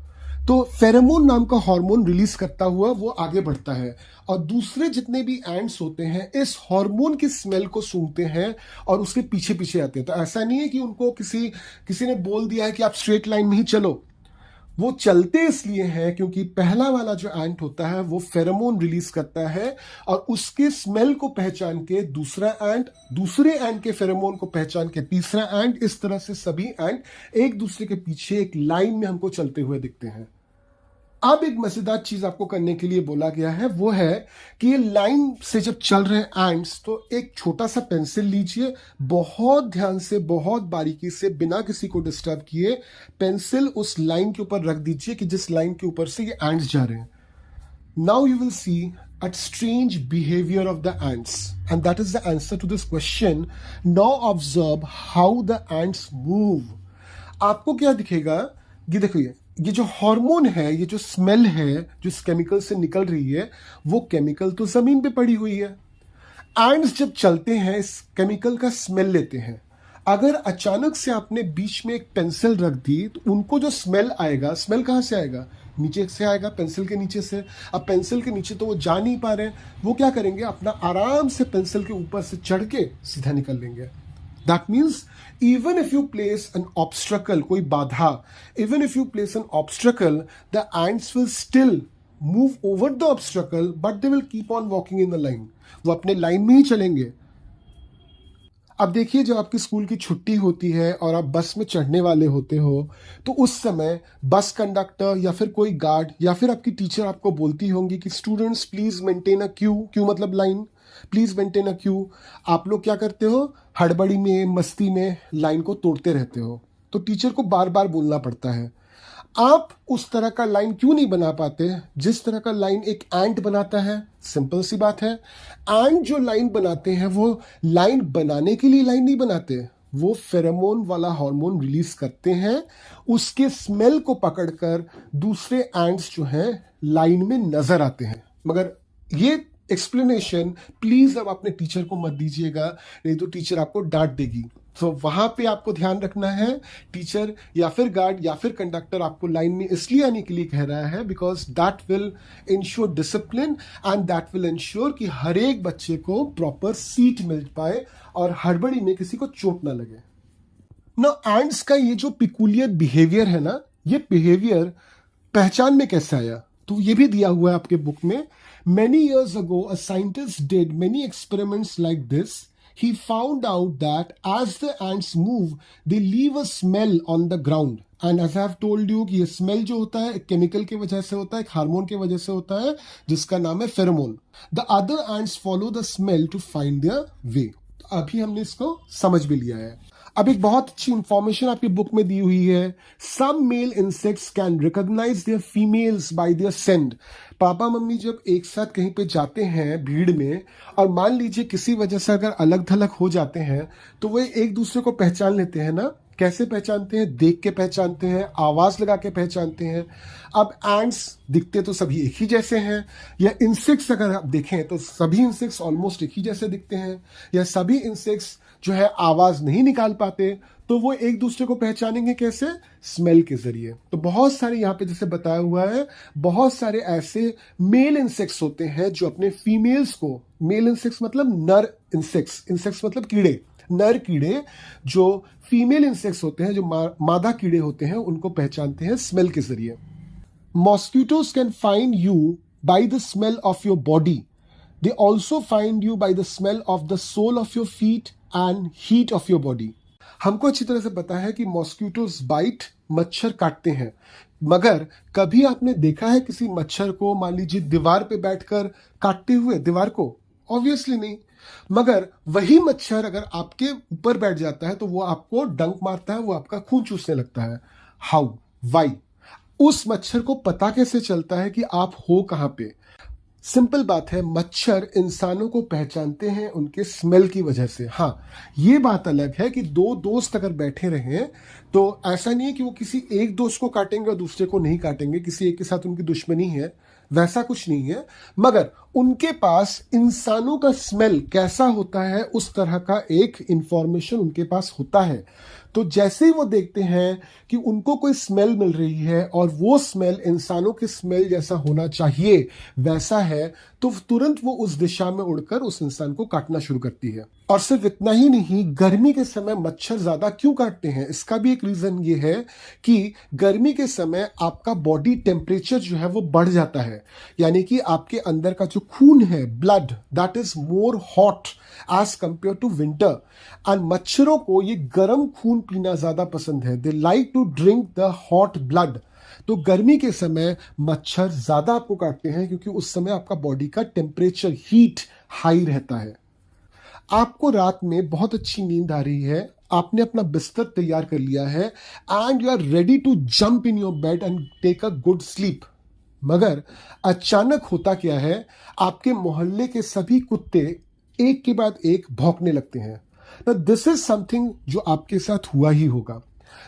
तो फेरोमोन नाम का हार्मोन रिलीज करता हुआ वो आगे बढ़ता है और दूसरे जितने भी एंट्स होते हैं इस हार्मोन की स्मेल को सूंघते हैं और उसके पीछे पीछे आते हैं। तो ऐसा नहीं है कि उनको किसी ने बोल दिया है कि आप स्ट्रेट लाइन में ही चलो, वो चलते इसलिए हैं क्योंकि पहला वाला जो एंट होता है वो फेरोमोन रिलीज करता है और उसके स्मेल को पहचान के दूसरा एंट, दूसरे एंट के फेरोमोन को पहचान के तीसरा एंट, इस तरह से सभी एंट एक दूसरे के पीछे एक लाइन में हमको चलते हुए दिखते हैं। अब एक मजेदार चीज आपको करने के लिए बोला गया है, वो है कि ये लाइन से जब चल रहे हैं एंड्स, तो एक छोटा सा पेंसिल लीजिए, बहुत ध्यान से, बहुत बारीकी से, बिना किसी को डिस्टर्ब किए पेंसिल उस लाइन के ऊपर रख दीजिए कि जिस लाइन के ऊपर से ये एंड्स जा रहे हैं. Now you will see a strange behavior of the ants, and that is the answer to this question. Now observe how the ants move. आपको क्या दिखेगा? ये देखो, ये जो हार्मोन है, ये जो स्मेल है जो इस केमिकल से निकल रही है, वो केमिकल तो जमीन पे पड़ी हुई है. एंड्स जब चलते हैं इस केमिकल का स्मेल लेते हैं. अगर अचानक से आपने बीच में एक पेंसिल रख दी, तो उनको जो स्मेल आएगा, स्मेल कहाँ से आएगा? नीचे से आएगा, पेंसिल के नीचे से. अब पेंसिल के नीचे तो वो जा नहीं पा रहे हैं, वो क्या करेंगे? अपना आराम से पेंसिल के ऊपर से चढ़ के सीधा निकल लेंगे. That means even if you place an obstacle, कोई बाधा, even if you place an obstacle, the ants will still move over the obstacle, but they will keep on walking in the line. वो अपने line में ही चलेंगे. अब देखिए, जब आपकी स्कूल की छुट्टी होती है और आप बस में चढ़ने वाले होते हो, तो उस समय बस कंडक्टर या फिर कोई गार्ड या फिर आपकी टीचर आपको बोलती होंगी कि students please maintain a queue. Queue मतलब line. Please maintain a queue. आप लोग क्या करते हो? हड़बड़ी में, मस्ती में लाइन को तोड़ते रहते हो. तो टीचर को बार बार बोलना पड़ता है. आप उस तरह का लाइन क्यों नहीं बना पाते जिस तरह का लाइन एक एंट बनाता है? सिंपल सी बात है. एंट जो लाइन बनाते हैं, वो लाइन बनाने के लिए लाइन नहीं बनाते. वो फेरोमोन वाला हार्मोन रिलीज करते हैं. उसके स्मेल को पकड़कर दूसरे एंट्स जो हैं लाइन में नजर आते हैं. मगर ये एक्सप्लेनेशन प्लीज अब अपने टीचर को मत दीजिएगा, नहीं तो टीचर आपको डांट देगी. तो वहां पे आपको ध्यान रखना है, टीचर या फिर गार्ड या फिर कंडक्टर आपको लाइन में इसलिए आने के लिए कह रहा है because that will ensure discipline and that will ensure कि हर एक बच्चे को प्रॉपर सीट मिल पाए और हड़बड़ी में किसी को चोट ना लगे. ना एंड्स का ये जो पिकुलियर बिहेवियर है ना, ये बिहेवियर पहचान में कैसे आया? तो ये भी दिया हुआ है आपके बुक में. Many years ago, a scientist did many experiments like this. He found out that as the ants move, they leave a smell on the ground. And as I have told you कि ये smell जो होता है एक chemical की वजह से होता है, एक हार्मोन की वजह से होता है जिसका नाम है pheromone. The other ants follow the smell to find their way. अभी हमने इसको समझ भी लिया है. अब एक बहुत अच्छी इंफॉर्मेशन आपकी बुक में दी हुई है. Some male insects can recognise their females by their scent. Papa mummy जब एक साथ कहीं पे जाते हैं भीड़ में, और मान लीजिए किसी वजह से अगर अलग थलग हो जाते हैं, तो वो एक दूसरे को पहचान लेते हैं ना. कैसे पहचानते हैं? देख के पहचानते हैं, आवाज लगा के पहचानते हैं. अब एंट्स दिखते तो सभी एक ही जैसे हैं, या इंसेक्ट्स अगर आप देखें तो सभी इंसेक्ट्स ऑलमोस्ट एक ही जैसे दिखते हैं, या सभी इंसेक्ट्स जो है आवाज नहीं निकाल पाते, तो वो एक दूसरे को पहचानेंगे कैसे? स्मेल के जरिए. तो बहुत सारे यहाँ पे जैसे बताया हुआ है, बहुत सारे ऐसे मेल इंसेक्ट्स होते हैं जो अपने फीमेल्स को, मेल इंसेक्ट्स मतलब नर इंसेक्ट्स, इंसेक्ट्स मतलब कीड़े, नर कीड़े जो फीमेल इंसेक्ट्स होते हैं, जो मादा कीड़े होते हैं, उनको पहचानते हैं स्मेल के जरिए. Mosquitoes can find you by the smell of your body. They also find you by the smell of the sole of your feet and heat of your body. हमको अच्छी तरह से पता है कि मॉस्किटोज बाइट, मच्छर काटते हैं, मगर कभी आपने देखा है किसी मच्छर को मान लीजिए दीवार पे बैठकर काटते हुए दीवार को? ऑब्वियसली नहीं. मगर वही मच्छर अगर आपके ऊपर बैठ जाता है तो वो आपको डंक मारता है, वो आपका खून चूसने लगता है. हाउ? वाई? उस मच्छर को पता कैसे चलता है कि आप हो कहां पे? सिंपल बात है, मच्छर इंसानों को पहचानते हैं उनके स्मेल की वजह से. हाँ, ये बात अलग है कि दो दोस्त अगर बैठे रहे तो ऐसा नहीं है कि वो किसी एक दोस्त को काटेंगे और दूसरे को नहीं काटेंगे, किसी एक के साथ उनकी दुश्मनी है, वैसा कुछ नहीं है. मगर उनके पास इंसानों का स्मेल कैसा होता है उस तरह का एक इंफॉर्मेशन उनके पास होता है. तो जैसे ही वो देखते हैं कि उनको कोई स्मेल मिल रही है और वो स्मेल इंसानों के स्मेल जैसा होना चाहिए वैसा है, तो तुरंत वो उस दिशा में उड़कर उस इंसान को काटना शुरू करती है. और सिर्फ इतना ही नहीं, गर्मी के समय मच्छर ज्यादा क्यों काटते हैं, इसका भी एक रीजन ये है कि गर्मी के समय आपका बॉडी टेम्परेचर जो है वो बढ़ जाता है. यानी कि आपके अंदर का जो खून है, blood, that is more hot as compare to winter. And मच्छरों को ये गर्म खून पीना ज्यादा पसंद है. They like to drink the hot blood. तो गर्मी के समय मच्छर ज़्यादा आपको काटते हैं क्योंकि उस समय आपका बॉडी का टेम्परेचर हीट हाई रहता है। आपको रात में बहुत अच्छी नींद आ रही है, आपने अपना बिस्तर तैयार कर लिया है and you are ready to jump in your bed and take a good sleep, मगर अचानक होता क्या है, आपके मोहल्ले के सभी कुत्ते एक के बाद एक भौंकने लगते हैं। Now this is something जो आपके साथ हुआ ही होगा।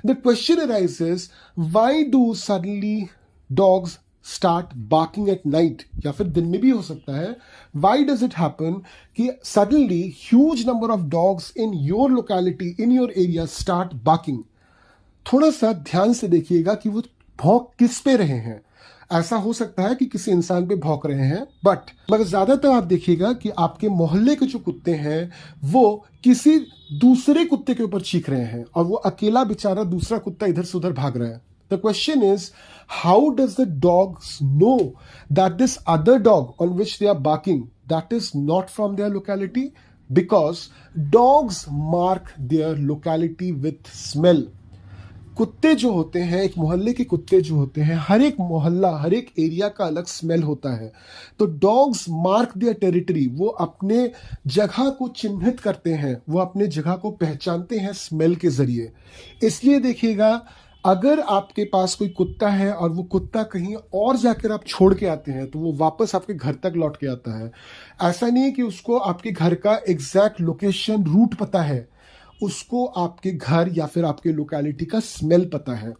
The question arises, why do suddenly dogs start barking at night? या फिर दिन में भी हो सकता है। Why does it happen कि suddenly huge number of dogs in your locality, in your area start barking? थोड़ा सा ध्यान से देखिएगा कि वो भौंक किस पे रहे हैं। ऐसा हो सकता है कि किसी इंसान पे भौंक रहे हैं, मगर ज्यादातर आप देखिएगा कि आपके मोहल्ले के जो कुत्ते हैं वो किसी दूसरे कुत्ते के ऊपर चीख रहे हैं और वो अकेला बेचारा दूसरा कुत्ता इधर से उधर भाग रहा है। The question is, how does the dogs know that this other dog on which they are barking that is not from their locality? Because dogs mark their locality with smell. कुत्ते जो होते हैं, एक मोहल्ले के कुत्ते जो होते हैं, हर एक मोहल्ला, हर एक एरिया का अलग स्मेल होता है। तो डॉग्स मार्क देयर टेरिटरी, वो अपने जगह को चिन्हित करते हैं, वो अपने जगह को पहचानते हैं स्मेल के जरिए। इसलिए देखिएगा, अगर आपके पास कोई कुत्ता है और वो कुत्ता कहीं और जाकर आप छोड़ के आते हैं तो वो वापस आपके घर तक लौट के आता है। ऐसा नहीं है कि उसको आपके घर का एग्जैक्ट लोकेशन, रूट पता है, उसको आपके घर या फिर आपके लोकेलिटी का स्मेल पता है।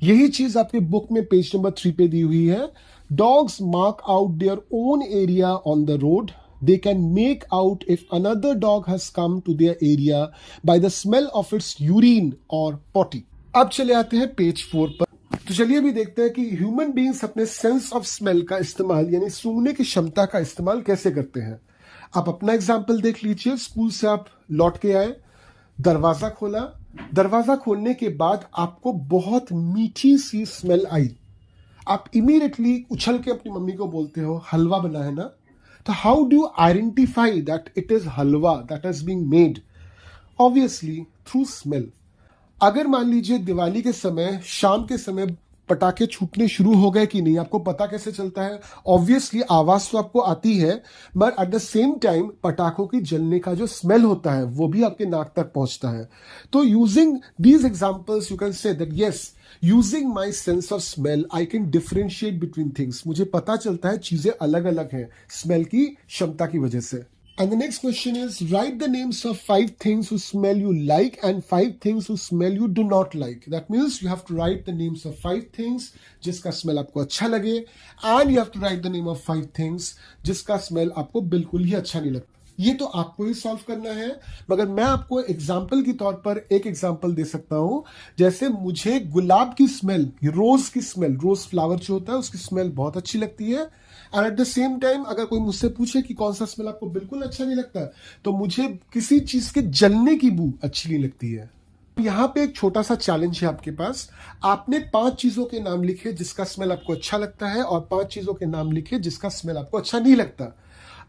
यही चीज आपके बुक में पेज नंबर 3 पे दी हुई है। Dogs mark out their own area on the road. They can make out if another dog has come to their area by the smell of its urine or potty. अब चले आते हैं page 4 पर। तो चलिए भी देखते हैं कि ह्यूमन बीइंग्स अपने सेंस ऑफ स्मेल का इस्तेमाल, यानी सूंघने की क्षमता का इस्तेमाल कैसे करते हैं। आप अपना एग्जाम्पल देख लीजिए। स्कूल से आप लौट के आए, दरवाजा खोला, दरवाजा खोलने के बाद आपको बहुत मीठी सी स्मेल आई। आप इमीडिएटली उछल के अपनी मम्मी को बोलते हो, हलवा बना है ना। तो how do you identify that it is halwa that is being made? Obviously through smell. अगर मान लीजिए दिवाली के समय, शाम के समय पटाखे छूटने शुरू हो गए कि नहीं, आपको पता कैसे चलता है? ऑब्वियसली आवाज तो आपको आती है, but at the same time पटाखों की जलने का जो स्मेल होता है वो भी आपके नाक तक पहुंचता है। तो using these examples you can say that yes, using my sense of smell I can differentiate between things. मुझे पता चलता है चीजें अलग अलग हैं स्मेल की क्षमता की वजह से। And the next question is, write the names of 5 things whose smell you like and 5 things whose smell you do not like. That means you have to write the names of 5 things जिसका smell आपको अच्छा लगे, and you have to write the name of 5 things जिसका smell आपको बिल्कुल ही अच्छा नहीं लगता। ये तो आपको ही सॉल्व करना है, मगर मैं आपको एग्जाम्पल के तौर पर एक एग्जाम्पल दे सकता हूं। जैसे मुझे गुलाब की स्मेल, रोज की स्मेल, रोज फ्लावर जो होता है उसकी स्मेल बहुत अच्छी लगती है। And eight the same time अगर कोई मुझसे पूछे कि कौन सा स्मेल आपको बिल्कुल अच्छा नहीं लगता, तो मुझे किसी चीज के जलने की बू अच्छी नहीं लगती है। यहाँ पे एक छोटा सा चैलेंज है आपके पास। आपने 5 चीजों के नाम लिखे जिसका स्मेल आपको अच्छा लगता है और 5 चीजों के नाम लिखे जिसका स्मेल आपको अच्छा नहीं लगता।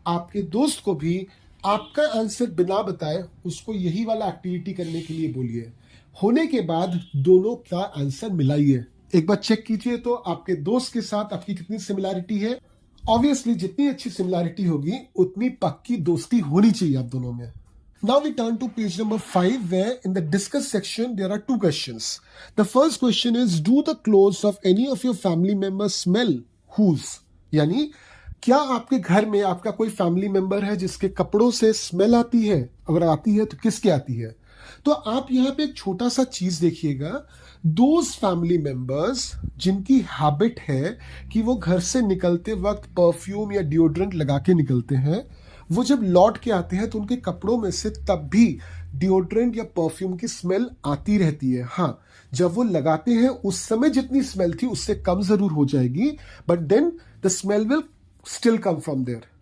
आपके दोस्त को भी आपका आंसर बिना बताए उसको यही वाला एक्टिविटी करने के लिए बोलिए। होने के बाद दोनों का आंसर मिलाइए। एक बार चेक कीजिए तो आपके दोस्त के साथ आपकी कितनी सिमिलैरिटी है। ऑब्वियसली जितनी अच्छी सिमिलैरिटी होगी उतनी पक्की दोस्ती होनी चाहिए आप दोनों में। Now we turn to page number 5 where in the discuss section there are 2 questions. The first question is, do the clothes of any of your family members smell? Whose? यानी क्या आपके घर में आपका कोई फैमिली मेंबर है जिसके कपड़ों से स्मेल आती है? अगर आती है तो किसके आती है? तो आप यहाँ पे एक छोटा सा चीज देखिएगा। दोज फैमिली मेंबर्स जिनकी हैबिट है कि वो घर से निकलते वक्त परफ्यूम या डिओड्रेंट लगा के निकलते हैं, वो जब लौट के आते हैं तो उनके कपड़ों में से तब भी डिओड्रेंट या परफ्यूम की स्मेल आती रहती है। हाँ, जब वो लगाते हैं उस समय जितनी स्मेल थी उससे कम जरूर हो जाएगी, but then the smell will still come from there.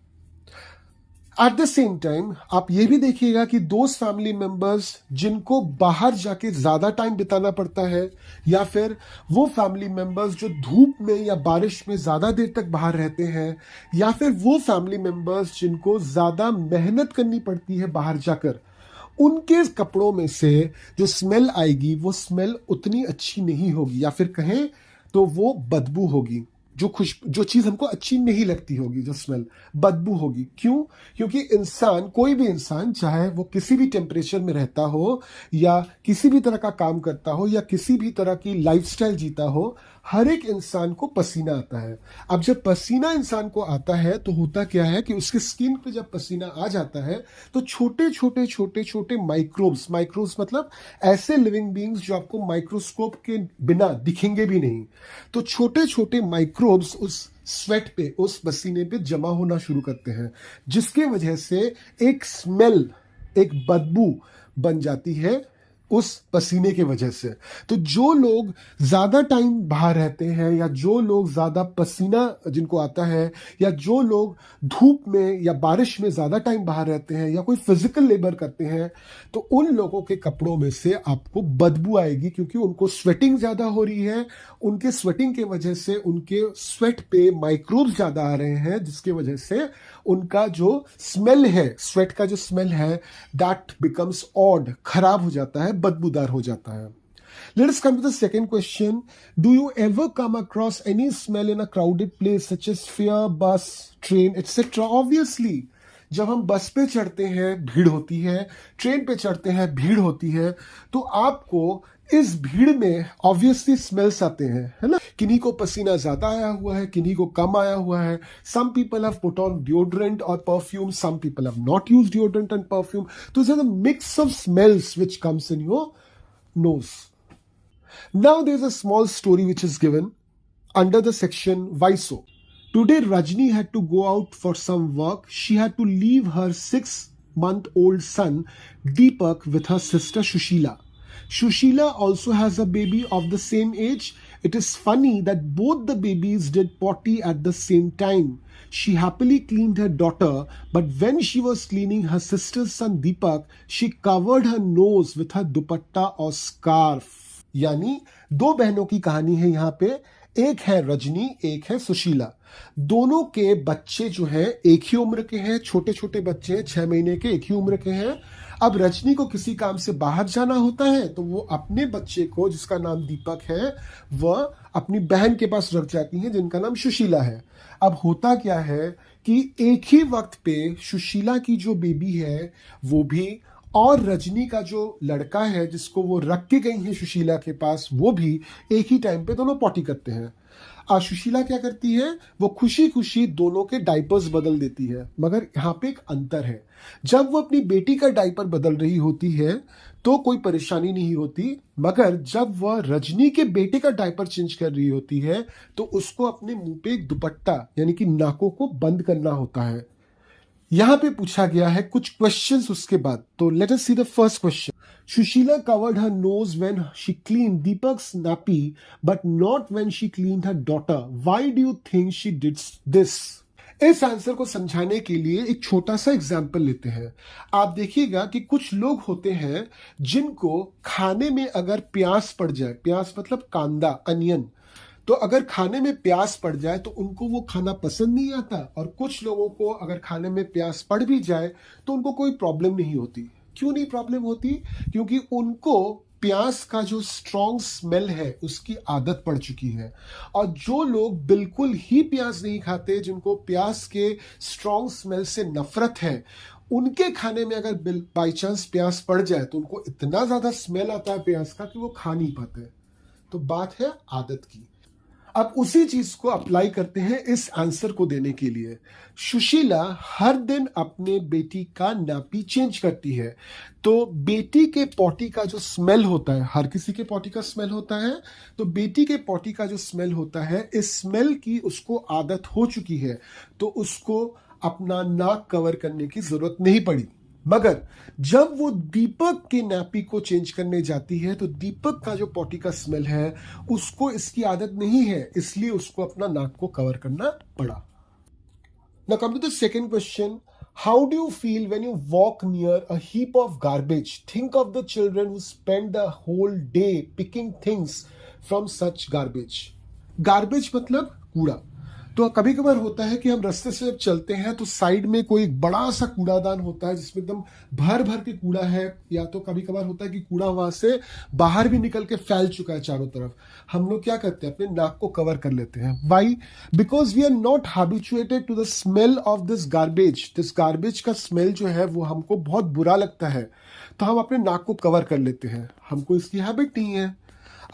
At the same time आप ये भी देखिएगा कि दोस्त फैमिली मेंबर्स जिनको बाहर जाके ज्यादा टाइम बिताना पड़ता है, या फिर वो फैमिली मेंबर्स जो धूप में या बारिश में ज्यादा देर तक बाहर रहते हैं, या फिर वो फैमिली मेंबर्स जिनको ज्यादा मेहनत करनी पड़ती है बाहर जाकर, उनके कपड़ों में से जो स्मेल आएगी वो स्मेल उतनी अच्छी नहीं होगी, या फिर कहें तो वो बदबू होगी। जो चीज हमको अच्छी नहीं लगती होगी, जो स्मेल, बदबू होगी। क्यों? क्योंकि इंसान, कोई भी इंसान, चाहे वो किसी भी टेम्परेचर में रहता हो या किसी भी तरह का काम करता हो या किसी भी तरह की लाइफस्टाइल जीता हो, हर एक इंसान को पसीना आता है। अब जब पसीना इंसान को आता है तो होता क्या है कि उसके स्किन पे जब पसीना आ जाता है तो छोटे छोटे छोटे छोटे माइक्रोब्स मतलब ऐसे लिविंग बींग्स जो आपको माइक्रोस्कोप के बिना दिखेंगे भी नहीं, तो छोटे छोटे माइक्रोब्स उस स्वेट पे, उस पसीने पे जमा होना शुरू करते हैं, जिसके वजह से एक स्मेल, एक बदबू बन जाती है उस पसीने के वजह से। तो जो लोग ज्यादा टाइम बाहर रहते हैं या जो लोग ज्यादा पसीना जिनको आता है या जो लोग धूप में या बारिश में ज्यादा टाइम बाहर रहते हैं या कोई फिजिकल लेबर करते हैं, तो उन लोगों के कपड़ों में से आपको बदबू आएगी, क्योंकि उनको स्वेटिंग ज्यादा हो रही है। उनके स्वेटिंग के वजह से उनके स्वेट पे माइक्रोब्स ज्यादा आ रहे हैं, जिसके वजह से उनका जो स्मेल है, स्वेट का जो स्मेल है, दैट बिकम्स ऑड, खराब हो जाता है, बदबूदार हो जाता है। Let us come to the second question. Do you ever come across any smell in a crowded place such as fear, bus, train, etc.? Obviously, जब हम बस पे चढ़ते हैं भीड़ होती है, ट्रेन पे चढ़ते हैं भीड़ होती है, तो आपको इस भीड़ में ऑब्वियसली स्मेल्स आते हैं, है ना? किन्हीं को पसीना ज्यादा आया हुआ है, किन्हीं को कम आया हुआ है। Some people have put on deodorant और perfume, some people have not used deodorant and perfume. तो it's a mix of smells which comes in your nose. Now there's a small story which is given under the section Why So. Today Rajni had to go out for some work. She had to leave her 6-month-old son Deepak with her sister Shushila. Shushila also has a baby of the same age. It is funny that both the babies did potty at the same time. She happily cleaned her daughter, but when she was cleaning her sister's son Deepak, she covered her nose with her dupatta or scarf. यानी दो बहनों की कहानी है यहाँ पे। एक है रजनी, एक है सुशीला। दोनों के बच्चे जो हैं एक ही उम्र के हैं, छोटे छोटे बच्चे हैं, 6 महीने के, एक ही उम्र के हैं। अब रजनी को किसी काम से बाहर जाना होता है तो वो अपने बच्चे को, जिसका नाम दीपक है, वह अपनी बहन के पास रख जाती है जिनका नाम सुशीला है। अब होता क्या है कि एक ही वक्त पे सुशीला की जो बेबी है वो भी, और रजनी का जो लड़का है जिसको वो रख के गई है सुशीला के पास, वो भी एक ही टाइम पे दोनों पॉटी करते हैं। सुशीला क्या करती है, वो खुशी खुशी दोनों के डाइपर्स बदल देती है। मगर यहाँ पे एक अंतर है, जब वो अपनी बेटी का डाइपर बदल रही होती है तो कोई परेशानी नहीं होती, मगर जब वह रजनी के बेटे का डाइपर चेंज कर रही होती है तो उसको अपने मुंह पे एक दुपट्टा यानी कि नाकों को बंद करना होता है। यहाँ पे पूछा गया है कुछ क्वेश्चंस उसके बाद, तो let us C the first question. Shushila covered her nose when she cleaned Deepak's nappy, but not when she cleaned her daughter. Why do you think she did this? इस आंसर को समझाने के लिए एक छोटा सा एग्जाम्पल लेते हैं। आप देखिएगा कि कुछ लोग होते हैं जिनको खाने में अगर प्यास पड़ जाए, प्यास मतलब कांदा, अनियन, तो अगर खाने में प्यास पड़ जाए तो उनको वो खाना पसंद नहीं आता। और कुछ लोगों को अगर खाने में प्यास पड़ भी जाए तो उनको कोई प्रॉब्लम नहीं होती। क्यों नहीं प्रॉब्लम होती? क्योंकि उनको प्यास का जो स्ट्रॉन्ग स्मेल है उसकी आदत पड़ चुकी है। और जो लोग बिल्कुल ही प्यास नहीं खाते, जिनको प्यास के स्ट्रॉन्ग स्मेल से नफरत है, उनके खाने में अगर बाई चांस प्यास पड़ जाए तो उनको इतना ज्यादा स्मेल आता है प्यास का कि वो खा नहीं पाते। तो बात है आदत की। अब उसी चीज को अप्लाई करते हैं इस आंसर को देने के लिए। सुशीला हर दिन अपने बेटी का नापी चेंज करती है, तो बेटी के पॉटी का जो स्मेल होता है, हर किसी के पॉटी का स्मेल होता है, तो बेटी के पॉटी का जो स्मेल होता है, इस स्मेल की उसको आदत हो चुकी है, तो उसको अपना नाक कवर करने की जरूरत नहीं पड़ी। मगर जब वो दीपक के नैपी को चेंज करने जाती है तो दीपक का जो पॉटी का स्मेल है उसको इसकी आदत नहीं है, इसलिए उसको अपना नाक को कवर करना पड़ा। Now come to the second question. How do you feel when you walk near a heap of garbage? Think of the children who spend the whole day picking things from such garbage. Garbage मतलब कूड़ा। तो कभी कभार होता है कि हम रास्ते से जब चलते हैं तो साइड में कोई एक बड़ा सा कूड़ादान होता है जिसमें एकदम भर भर के कूड़ा है, या तो कभी कभार होता है कि कूड़ा वहां से बाहर भी निकल के फैल चुका है चारों तरफ। हम लोग क्या करते हैं, अपने नाक को कवर कर लेते हैं। Why? Because we are not habituated to the smell of this garbage. This garbage का स्मेल जो है वो हमको बहुत बुरा लगता है, तो हम अपने नाक को कवर कर लेते हैं, हमको इसकी हैबिट नहीं है।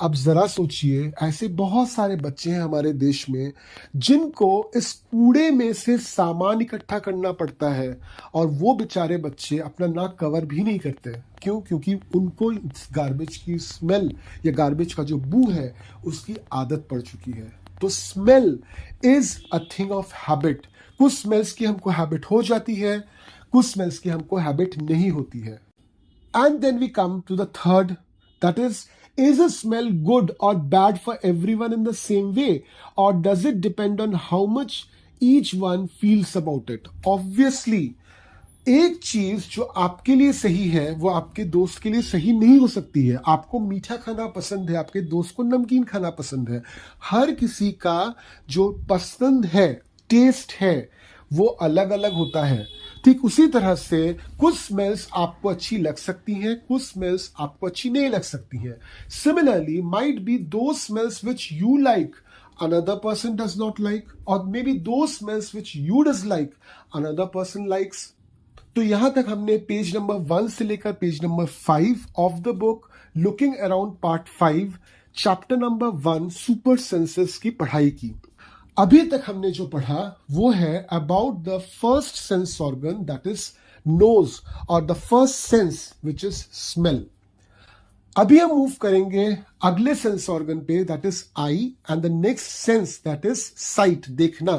अब जरा सोचिए, ऐसे बहुत सारे बच्चे हैं हमारे देश में जिनको इस कूड़े में से सामान इकट्ठा करना पड़ता है, और वो बेचारे बच्चे अपना नाक कवर भी नहीं करते। क्यों? क्योंकि उनको इस गार्बेज की स्मेल या गार्बेज का जो बू है उसकी आदत पड़ चुकी है। तो smell is a thing of habit. कुछ स्मेल्स की हमको हैबिट हो जाती है, कुछ स्मेल्स की हमको हैबिट नहीं होती है। And then we come to the third, that is a smell good or bad for everyone in the same way, or does it depend on how much each one feels about it? Obviously, एक चीज जो आपके लिए सही है वो आपके दोस्त के लिए सही नहीं हो सकती है। आपको मीठा खाना पसंद है, आपके दोस्त को नमकीन खाना पसंद है। हर किसी का जो पसंद है, टेस्ट है, वो अलग अलग होता है। ठीक उसी तरह से कुछ स्मेल्स आपको अच्छी लग सकती हैं, कुछ स्मेल्स आपको अच्छी नहीं लग सकती हैं। सिमिलरली माइट बी दो smells which you like another person does not like, or maybe those smells which you dislike another person likes. तो यहां तक हमने पेज नंबर 1 से लेकर page number 5 of the book looking around part 5 chapter number 1 super senses की पढ़ाई की। अभी तक हमने जो पढ़ा वो है about the first sense organ, that is nose, और the first sense which is smell. अभी हम मूव करेंगे अगले सेंस ऑर्गन पे, that is eye, and the next sense that is sight, देखना।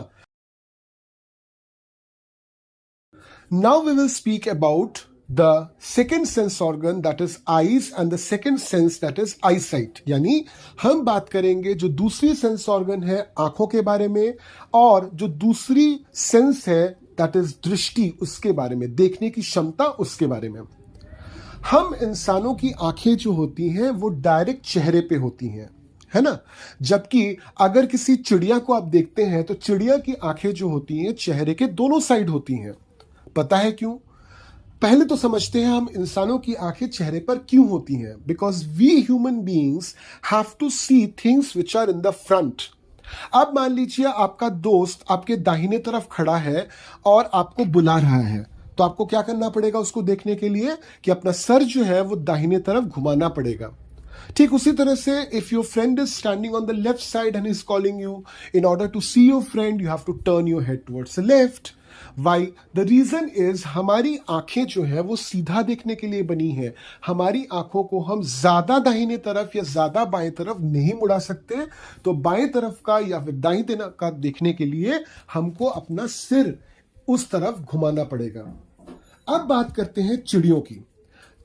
Now we will speak about the second sense organ, that is eyes, and the second sense that is eyesight. यानी हम बात करेंगे जो दूसरी sense organ है आंखों के बारे में, और जो दूसरी सेंस है दैट इज दृष्टि, उसके बारे में, देखने की क्षमता, उसके बारे में। हम इंसानों की आंखें जो होती हैं वो डायरेक्ट चेहरे पे होती हैं, है ना। जबकि अगर किसी चिड़िया को आप देखते हैं तो चिड़िया की आंखें जो होती हैं चेहरे के दोनों साइड होती हैं। पता है क्यों? पहले तो समझते हैं हम इंसानों की आंखें चेहरे पर क्यों होती हैं। Because we human beings have to see things which are in the front. अब मान लीजिए आपका दोस्त आपके दाहिने तरफ खड़ा है और आपको बुला रहा है, तो आपको क्या करना पड़ेगा उसको देखने के लिए कि अपना सर जो है वो दाहिने तरफ घुमाना पड़ेगा। ठीक उसी तरह से if your friend is standing on the left side and is calling you, in order to see your friend you have to turn your head towards the left. Why? The reason is हमारी आंखें जो है वो सीधा देखने के लिए बनी है। हमारी आंखों को हम ज्यादा दाहिने तरफ या ज्यादा बाएं तरफ नहीं मुड़ा सकते, तो बाएं तरफ का या फिर दाईं तरफ का देखने के लिए हमको अपना सिर उस तरफ घुमाना पड़ेगा। अब बात करते हैं चिड़ियों की।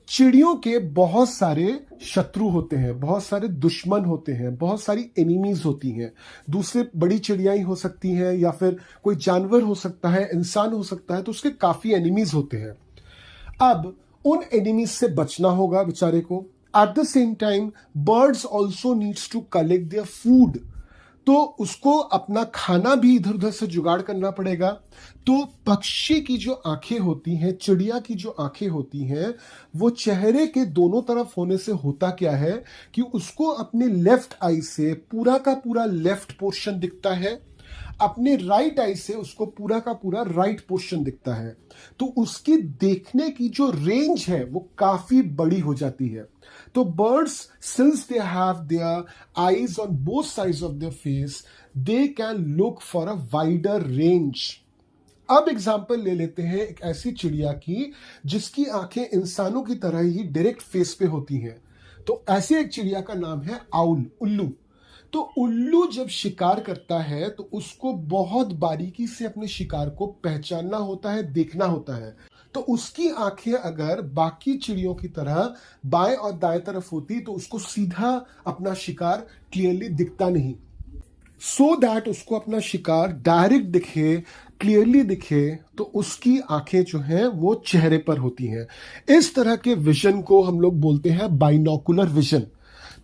चिड़ियों के बहुत सारे शत्रु होते हैं, बहुत सारे दुश्मन होते हैं, बहुत सारी एनिमीज होती हैं। दूसरे बड़ी चिड़ियाएं हो सकती हैं या फिर कोई जानवर हो सकता है, इंसान हो सकता है, तो उसके काफी एनिमीज होते हैं। अब उन एनिमीज से बचना होगा बेचारे को। At the same time birds also needs to collect their food, तो उसको अपना खाना भी इधर उधर से जुगाड़ करना पड़ेगा। तो पक्षी की जो आंखें होती हैं, चिड़िया की जो आंखें होती हैं, वो चेहरे के दोनों तरफ होने से होता क्या है कि उसको अपने लेफ्ट आई से पूरा का पूरा लेफ्ट पोर्शन दिखता है, अपने राइट आई से उसको पूरा का पूरा राइट पोर्शन दिखता है। तो उसकी देखने की जो रेंज है वो काफी बड़ी हो जाती है। तो birds, since they have their eyes on both sides of their face, they can look for a wider range. अब एग्जाम्पल ले लेते हैं एक ऐसी चिड़िया की जिसकी आंखें इंसानों की तरह ही डायरेक्ट फेस पे होती हैं। तो ऐसी एक चिड़िया का नाम है आउल, उल्लू। तो उल्लू जब शिकार करता है तो उसको बहुत बारीकी से अपने शिकार को पहचानना होता है, देखना होता है। तो उसकी आंखें अगर बाकी चिड़ियों की तरह बाएं और दाएं तरफ होती तो उसको सीधा अपना शिकार क्लियरली दिखता नहीं। सो दैट उसको अपना शिकार डायरेक्ट दिखे, क्लियरली दिखे, तो उसकी आंखें जो हैं वो चेहरे पर होती हैं। इस तरह के विजन को हम लोग बोलते हैं बाइनोकुलर विजन।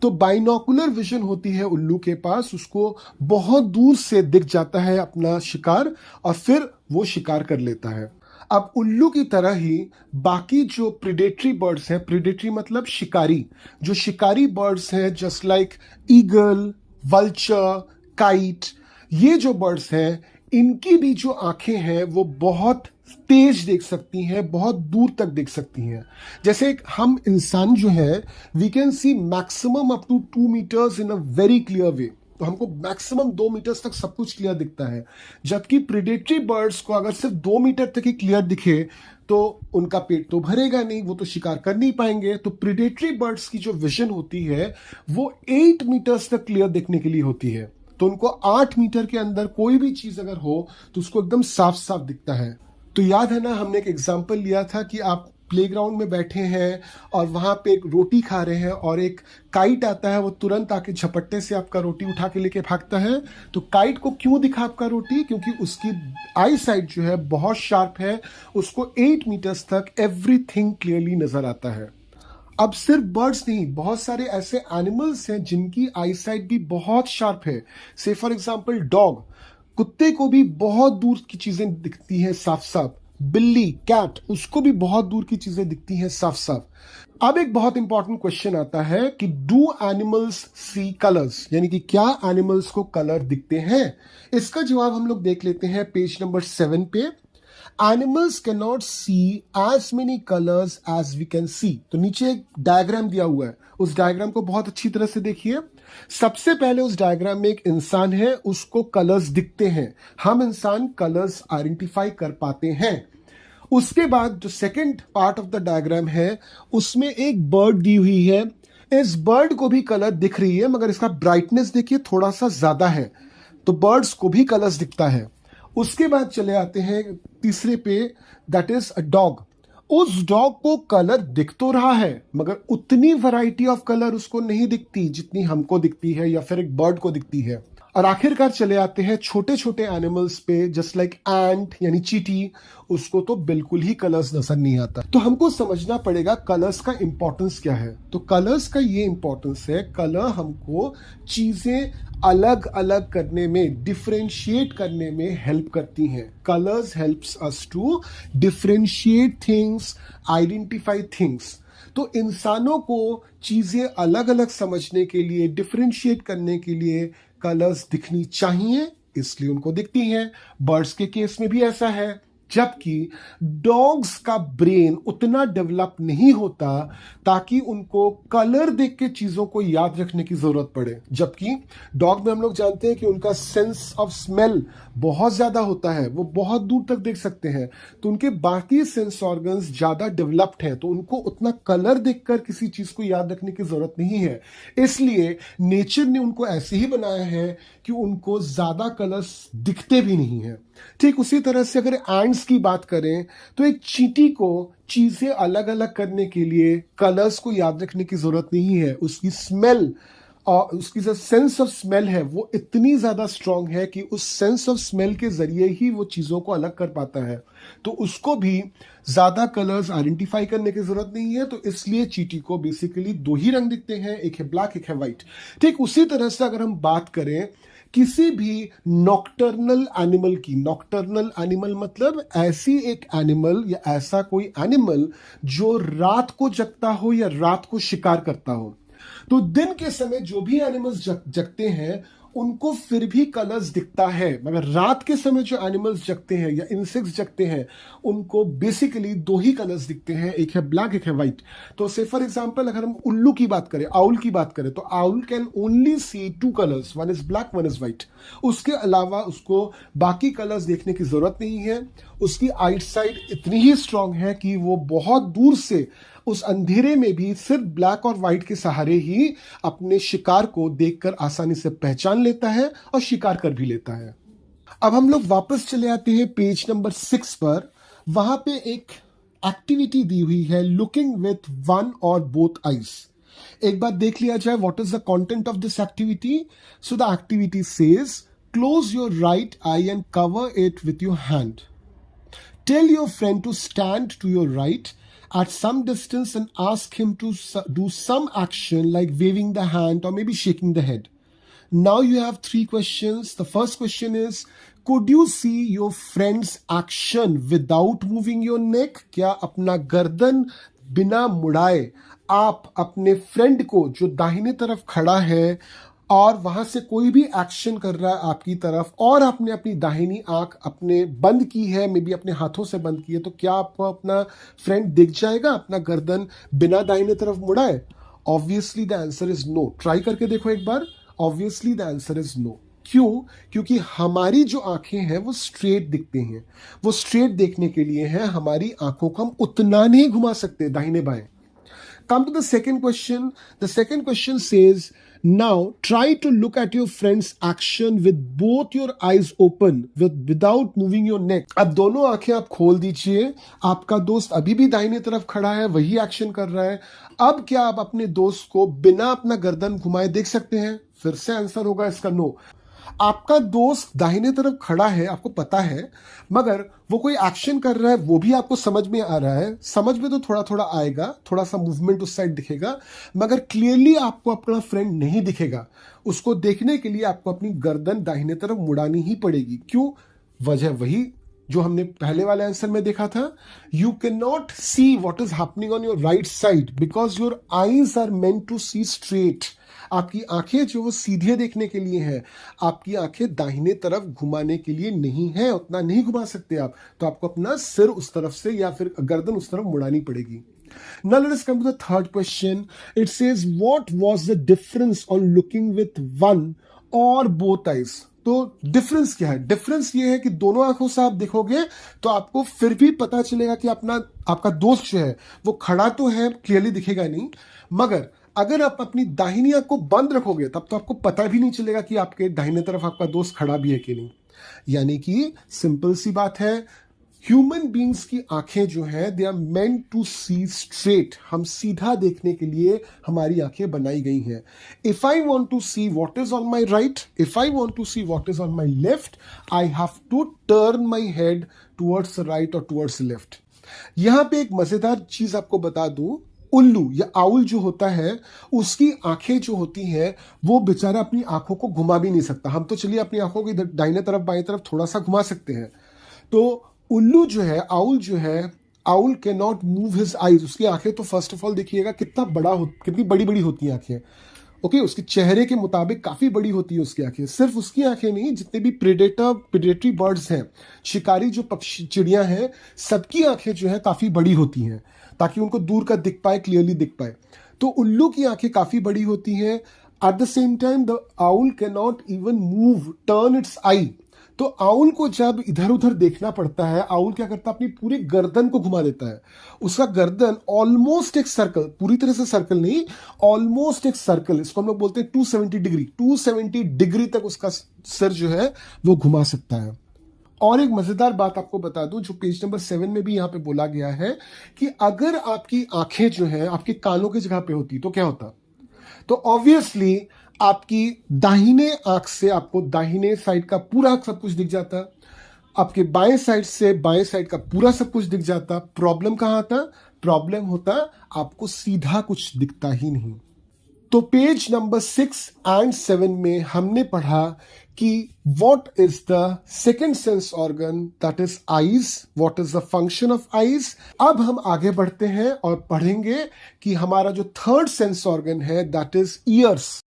तो बाइनोकुलर विजन होती है उल्लू के पास, उसको बहुत दूर से दिख जाता है अपना शिकार और फिर वो शिकार कर लेता है। अब उल्लू की तरह ही बाकी जो प्रिडेटरी बर्ड्स हैं, प्रिडेटरी मतलब शिकारी, जो शिकारी बर्ड्स हैं just like eagle, vulture, kite, ये जो बर्ड्स हैं इनकी भी जो आंखें हैं वो बहुत तेज देख सकती हैं, बहुत दूर तक देख सकती हैं। जैसे हम इंसान जो है we can see maximum up to 2 meters in a very clear way, तो हमको मैक्सिमम 2 मीटर्स तक सब कुछ क्लियर दिखता है। जबकि प्रिडेटरी बर्ड्स को अगर सिर्फ 2 मीटर तक ही क्लियर दिखे तो उनका पेट तो भरेगा नहीं, वो तो शिकार कर नहीं पाएंगे। तो प्रिडेटरी बर्ड्स की जो विजन होती है वो 8 मीटर्स तक क्लियर देखने के लिए होती है। तो उनको 8 मीटर के अंदर कोई भी चीज अगर हो तो उसको एकदम साफ साफ दिखता है। तो याद है ना, हमने एक एग्जाम्पल लिया था कि आप प्लेग्राउंड में बैठे हैं और वहां पे एक रोटी खा रहे हैं और एक काइट आता है, वो तुरंत आके झपट्टे से आपका रोटी उठा के लेके भागता है। तो काइट को क्यों दिखा आपका रोटी? क्योंकि उसकी आई साइट जो है बहुत शार्प है, उसको 8 मीटर्स तक एवरीथिंग क्लियरली नजर आता है। अब सिर्फ बर्ड्स नहीं, बहुत सारे ऐसे एनिमल्स हैं जिनकी आई साइट भी बहुत शार्प है। से फॉर एग्जाम्पल डॉग, कुत्ते को भी बहुत दूर की चीजें दिखती हैं साफ साफ। बिल्ली, कैट, उसको भी बहुत दूर की चीजें दिखती हैं साफ साफ। अब एक बहुत इंपॉर्टेंट क्वेश्चन आता है कि डू एनिमल्स सी कलर्स, यानी कि क्या एनिमल्स को कलर दिखते हैं? इसका जवाब हम लोग देख लेते हैं पेज नंबर 7 पे। Animals can not see as many colours as we can see. तो नीचे एक डायग्राम दिया हुआ है, उस डायग्राम को बहुत अच्छी तरह से देखिए। सबसे पहले उस डायग्राम में एक इंसान है, उसको कलर्स दिखते हैं, हम इंसान कलर्स आइडेंटिफाई कर पाते हैं। उसके बाद जो second part of the diagram है उसमें एक बर्ड दी हुई है, इस बर्ड को भी कलर दिख रही है मगर इसका ब्राइटनेस देखिए थोड़ा सा ज्यादा है, तो बर्ड्स को भी कलर्स दिखता है। उसके बाद चले आते हैं तीसरे पे, दैट इज अ डॉग। उस डॉग को कलर दिख तो रहा है मगर उतनी वैरायटी ऑफ कलर उसको नहीं दिखती जितनी हमको दिखती है या फिर एक बर्ड को दिखती है। और आखिरकार चले आते हैं छोटे छोटे एनिमल्स पे, जस्ट लाइक एंट यानी चींटी, उसको तो बिल्कुल ही कलर्स नजर नहीं आता। तो हमको समझना पड़ेगा कलर्स का इंपॉर्टेंस क्या है। तो कलर्स का ये इंपॉर्टेंस है, कलर हमको चीजें अलग अलग करने में, डिफरेंशिएट करने में हेल्प करती हैं। Colours helps us to differentiate things, identify things. तो इंसानों को चीजें अलग अलग समझने के लिए, डिफरेंशिएट करने के लिए कलर्स दिखनी चाहिए, इसलिए उनको दिखती हैं। बर्ड्स के केस में भी ऐसा है, जबकि डॉग्स का ब्रेन उतना डेवलप नहीं होता ताकि उनको कलर देख के चीजों को याद रखने की जरूरत पड़े। जबकि डॉग में हम लोग जानते हैं कि उनका सेंस ऑफ स्मेल बहुत ज्यादा होता है, वो बहुत दूर तक देख सकते हैं, तो उनके बाकी सेंस ऑर्गन्स ज्यादा डेवलप्ड हैं, तो उनको उतना कलर देखकर किसी चीज को याद रखने की जरूरत नहीं है। इसलिए नेचर ने उनको ऐसे ही बनाया है कि उनको ज्यादा कलर्स दिखते भी नहीं है। ठीक उसी तरह से अगर एंड्स की बात करें तो एक चींटी को चीजें अलग अलग करने के लिए कलर्स को याद रखने की जरूरत नहीं है। उसकी स्मेल और उसकी जो सेंस ऑफ स्मेल है वो इतनी ज्यादा स्ट्रांग है कि उस सेंस ऑफ स्मेल के जरिए ही वो चीजों को अलग कर पाता है, तो उसको भी ज्यादा कलर्स आइडेंटिफाई करने की जरूरत नहीं है। तो इसलिए चींटी को बेसिकली 2 ही रंग दिखते हैं, एक है ब्लैक, एक है व्हाइट। ठीक उसी तरह से अगर हम बात करें किसी भी नॉक्टर्नल एनिमल की, नॉक्टर्नल एनिमल मतलब ऐसी एक एनिमल या ऐसा कोई एनिमल जो रात को जगता हो या रात को शिकार करता हो, तो दिन के समय जो भी एनिमल्स जगते हैं उनको फिर भी कलर्स दिखता है, मगर रात के समय जो एनिमल्स जगते हैं या इंसेक्ट्स जगते हैं उनको बेसिकली 2 ही कलर्स दिखते हैं, एक है ब्लैक, एक है व्हाइट। तो से फॉर एग्जांपल अगर हम उल्लू की बात करें, आउल की बात करें, तो owl can only see 2 colours, one is black, one is white. उसके अलावा उसको बाकी कलर्स देखने की जरूरत नहीं है। उसकी आइट साइड इतनी ही स्ट्रांग है कि वो बहुत दूर से उस अंधेरे में भी सिर्फ ब्लैक और व्हाइट के सहारे ही अपने शिकार को देखकर आसानी से पहचान लेता है और शिकार कर भी लेता है। अब हम लोग वापस चले आते हैं पेज नंबर 6 पर। वहां पे एक एक्टिविटी दी हुई है, लुकिंग विथ वन और बोथ आईज। एक बार देख लिया जाए what is the content of this activity. So the activity says close your right I and cover it with your hand. Tell your friend to stand to your right at some distance and ask him to do some action like waving the hand or maybe shaking the head. Now you have three questions. The first question is, could you see your friend's action without moving your neck? क्या अपना गर्दन बिना मुड़ाए आप अपने friend को जो दाहिने तरफ खड़ा है और वहां से कोई भी एक्शन कर रहा है आपकी तरफ और आपने अपनी दाहिनी आंख अपने बंद की है, मे बी अपने हाथों से बंद की है, तो क्या आपको अपना फ्रेंड दिख जाएगा अपना गर्दन बिना दाहिने तरफ मुड़ाए? Obviously the answer is no. Try करके देखो एक बार. Obviously the answer is no. क्यों? क्योंकि हमारी जो आंखें हैं वो स्ट्रेट दिखते हैं. वो स्ट्रेट देखने के लिए है, हमारी आंखों को हम उतना नहीं घुमा सकते दाहिने बाएं. Come to the second question. The second question says, now try to look at your friend's action with both your eyes open without moving your neck. अब दोनों आंखें आप खोल दीजिए. आपका दोस्त अभी भी दाहिने तरफ खड़ा है, वही एक्शन कर रहा है. अब क्या आप अपने दोस्त को बिना अपना गर्दन घुमाए देख सकते हैं? फिर से आंसर होगा इसका नो. आपका दोस्त दाहिने तरफ खड़ा है, आपको पता है, मगर वो कोई एक्शन कर रहा है वो भी आपको समझ में आ रहा है. समझ में तो थोड़ा थोड़ा आएगा, थोड़ा सा मूवमेंट उस साइड दिखेगा, मगर क्लियरली आपको अपना फ्रेंड नहीं दिखेगा. उसको देखने के लिए आपको अपनी गर्दन दाहिने तरफ मुड़ानी ही पड़ेगी. क्यों? वजह वही जो हमने पहले वाले आंसर में देखा था. You can not see what is happening on your right side because your eyes are meant to see straight. आपकी आंखें जो वो सीधे देखने के लिए हैं, आपकी आंखें दाहिने तरफ घुमाने के लिए नहीं है, उतना नहीं घुमा सकते आप. तो आपको अपना सिर उस तरफ से या फिर गर्दन उस तरफ मुड़ानी पड़ेगी. Now let us come to the third question. It says, what was the difference on looking with one or both eyes? तो डिफरेंस क्या है? डिफरेंस ये है कि दोनों आंखों से आप देखोगे तो आपको फिर भी पता चलेगा कि आपका दोस्त जो है वो खड़ा तो है, क्लियरली दिखेगा नहीं, मगर अगर आप अपनी दाहिनी आंख को बंद रखोगे तब तो आपको पता भी नहीं चलेगा कि आपके दाहिने तरफ आपका दोस्त खड़ा भी है कि नहीं. यानी कि सिंपल सी बात है, ह्यूमन बींग्स की आंखें जो है they are meant to see straight. हम सीधा देखने के लिए हमारी आंखें बनाई गई हैं. If I want to see what is on my right, if I want to see what is on my left, I have to turn my head towards right और टुवर्ड्स लेफ्ट. यहां पे एक मजेदार चीज आपको बता दूं. उल्लू या आउल जो होता है उसकी आंखें जो होती हैं वो बेचारा अपनी आंखों को घुमा भी नहीं सकता. हम तो चलिए अपनी आंखों को इधर दाहिने तरफ बाएं तरफ थोड़ा सा घुमा सकते हैं. तो उल्लू जो है, आउल जो है, owl can not move his eyes. उसकी आंखें तो फर्स्ट ऑफ ऑल देखिएगा कितनी बड़ी बड़ी होती हैं आंखें. ओके, उसके चेहरे के मुताबिक काफी बड़ी होती है उसकी आंखें. सिर्फ उसकी आंखें नहीं, जितने भी प्रेडेटरी बर्ड्स हैं, शिकारी जो पक्षी चिड़ियां हैं, सबकी आंखें जो है काफी बड़ी होती हैं ताकि उनको दूर का दिख पाए, क्लियरली दिख पाए. तो उल्लू की आंखें काफी बड़ी होती हैं. Eight the same time the owl can not even move, turn it's I. तो आउल को जब इधर उधर देखना पड़ता है, आउल क्या करता है, अपनी पूरी गर्दन को घुमा देता है. उसका गर्दन ऑलमोस्ट एक सर्कल, पूरी तरह से सर्कल नहीं, ऑलमोस्ट एक सर्कल, इसको हम लोग बोलते हैं 270 डिग्री तक उसका सर जो है वो घुमा सकता है. और एक मजेदार बात आपको बता दूं जो पेज नंबर 7 में भी यहां पे बोला गया है कि अगर आपकी आंखें जो है आपके कानों की जगह पे होती तो क्या होता. तो ऑब्वियसली आपकी दाहिने आंख से आपको दाहिने साइड का पूरा सब कुछ दिख जाता, आपके बाएं साइड से बाएं साइड का पूरा सब कुछ दिख जाता. प्रॉब्लम कहां आता? प्रॉब्लम होता आपको सीधा कुछ दिखता ही नहीं. तो पेज नंबर 6 एंड 7 में हमने पढ़ा कि what is the second sense organ, that is eyes. What is the function of eyes. अब हम आगे बढ़ते हैं और पढ़ेंगे कि हमारा जो थर्ड सेंस ऑर्गन है that is years.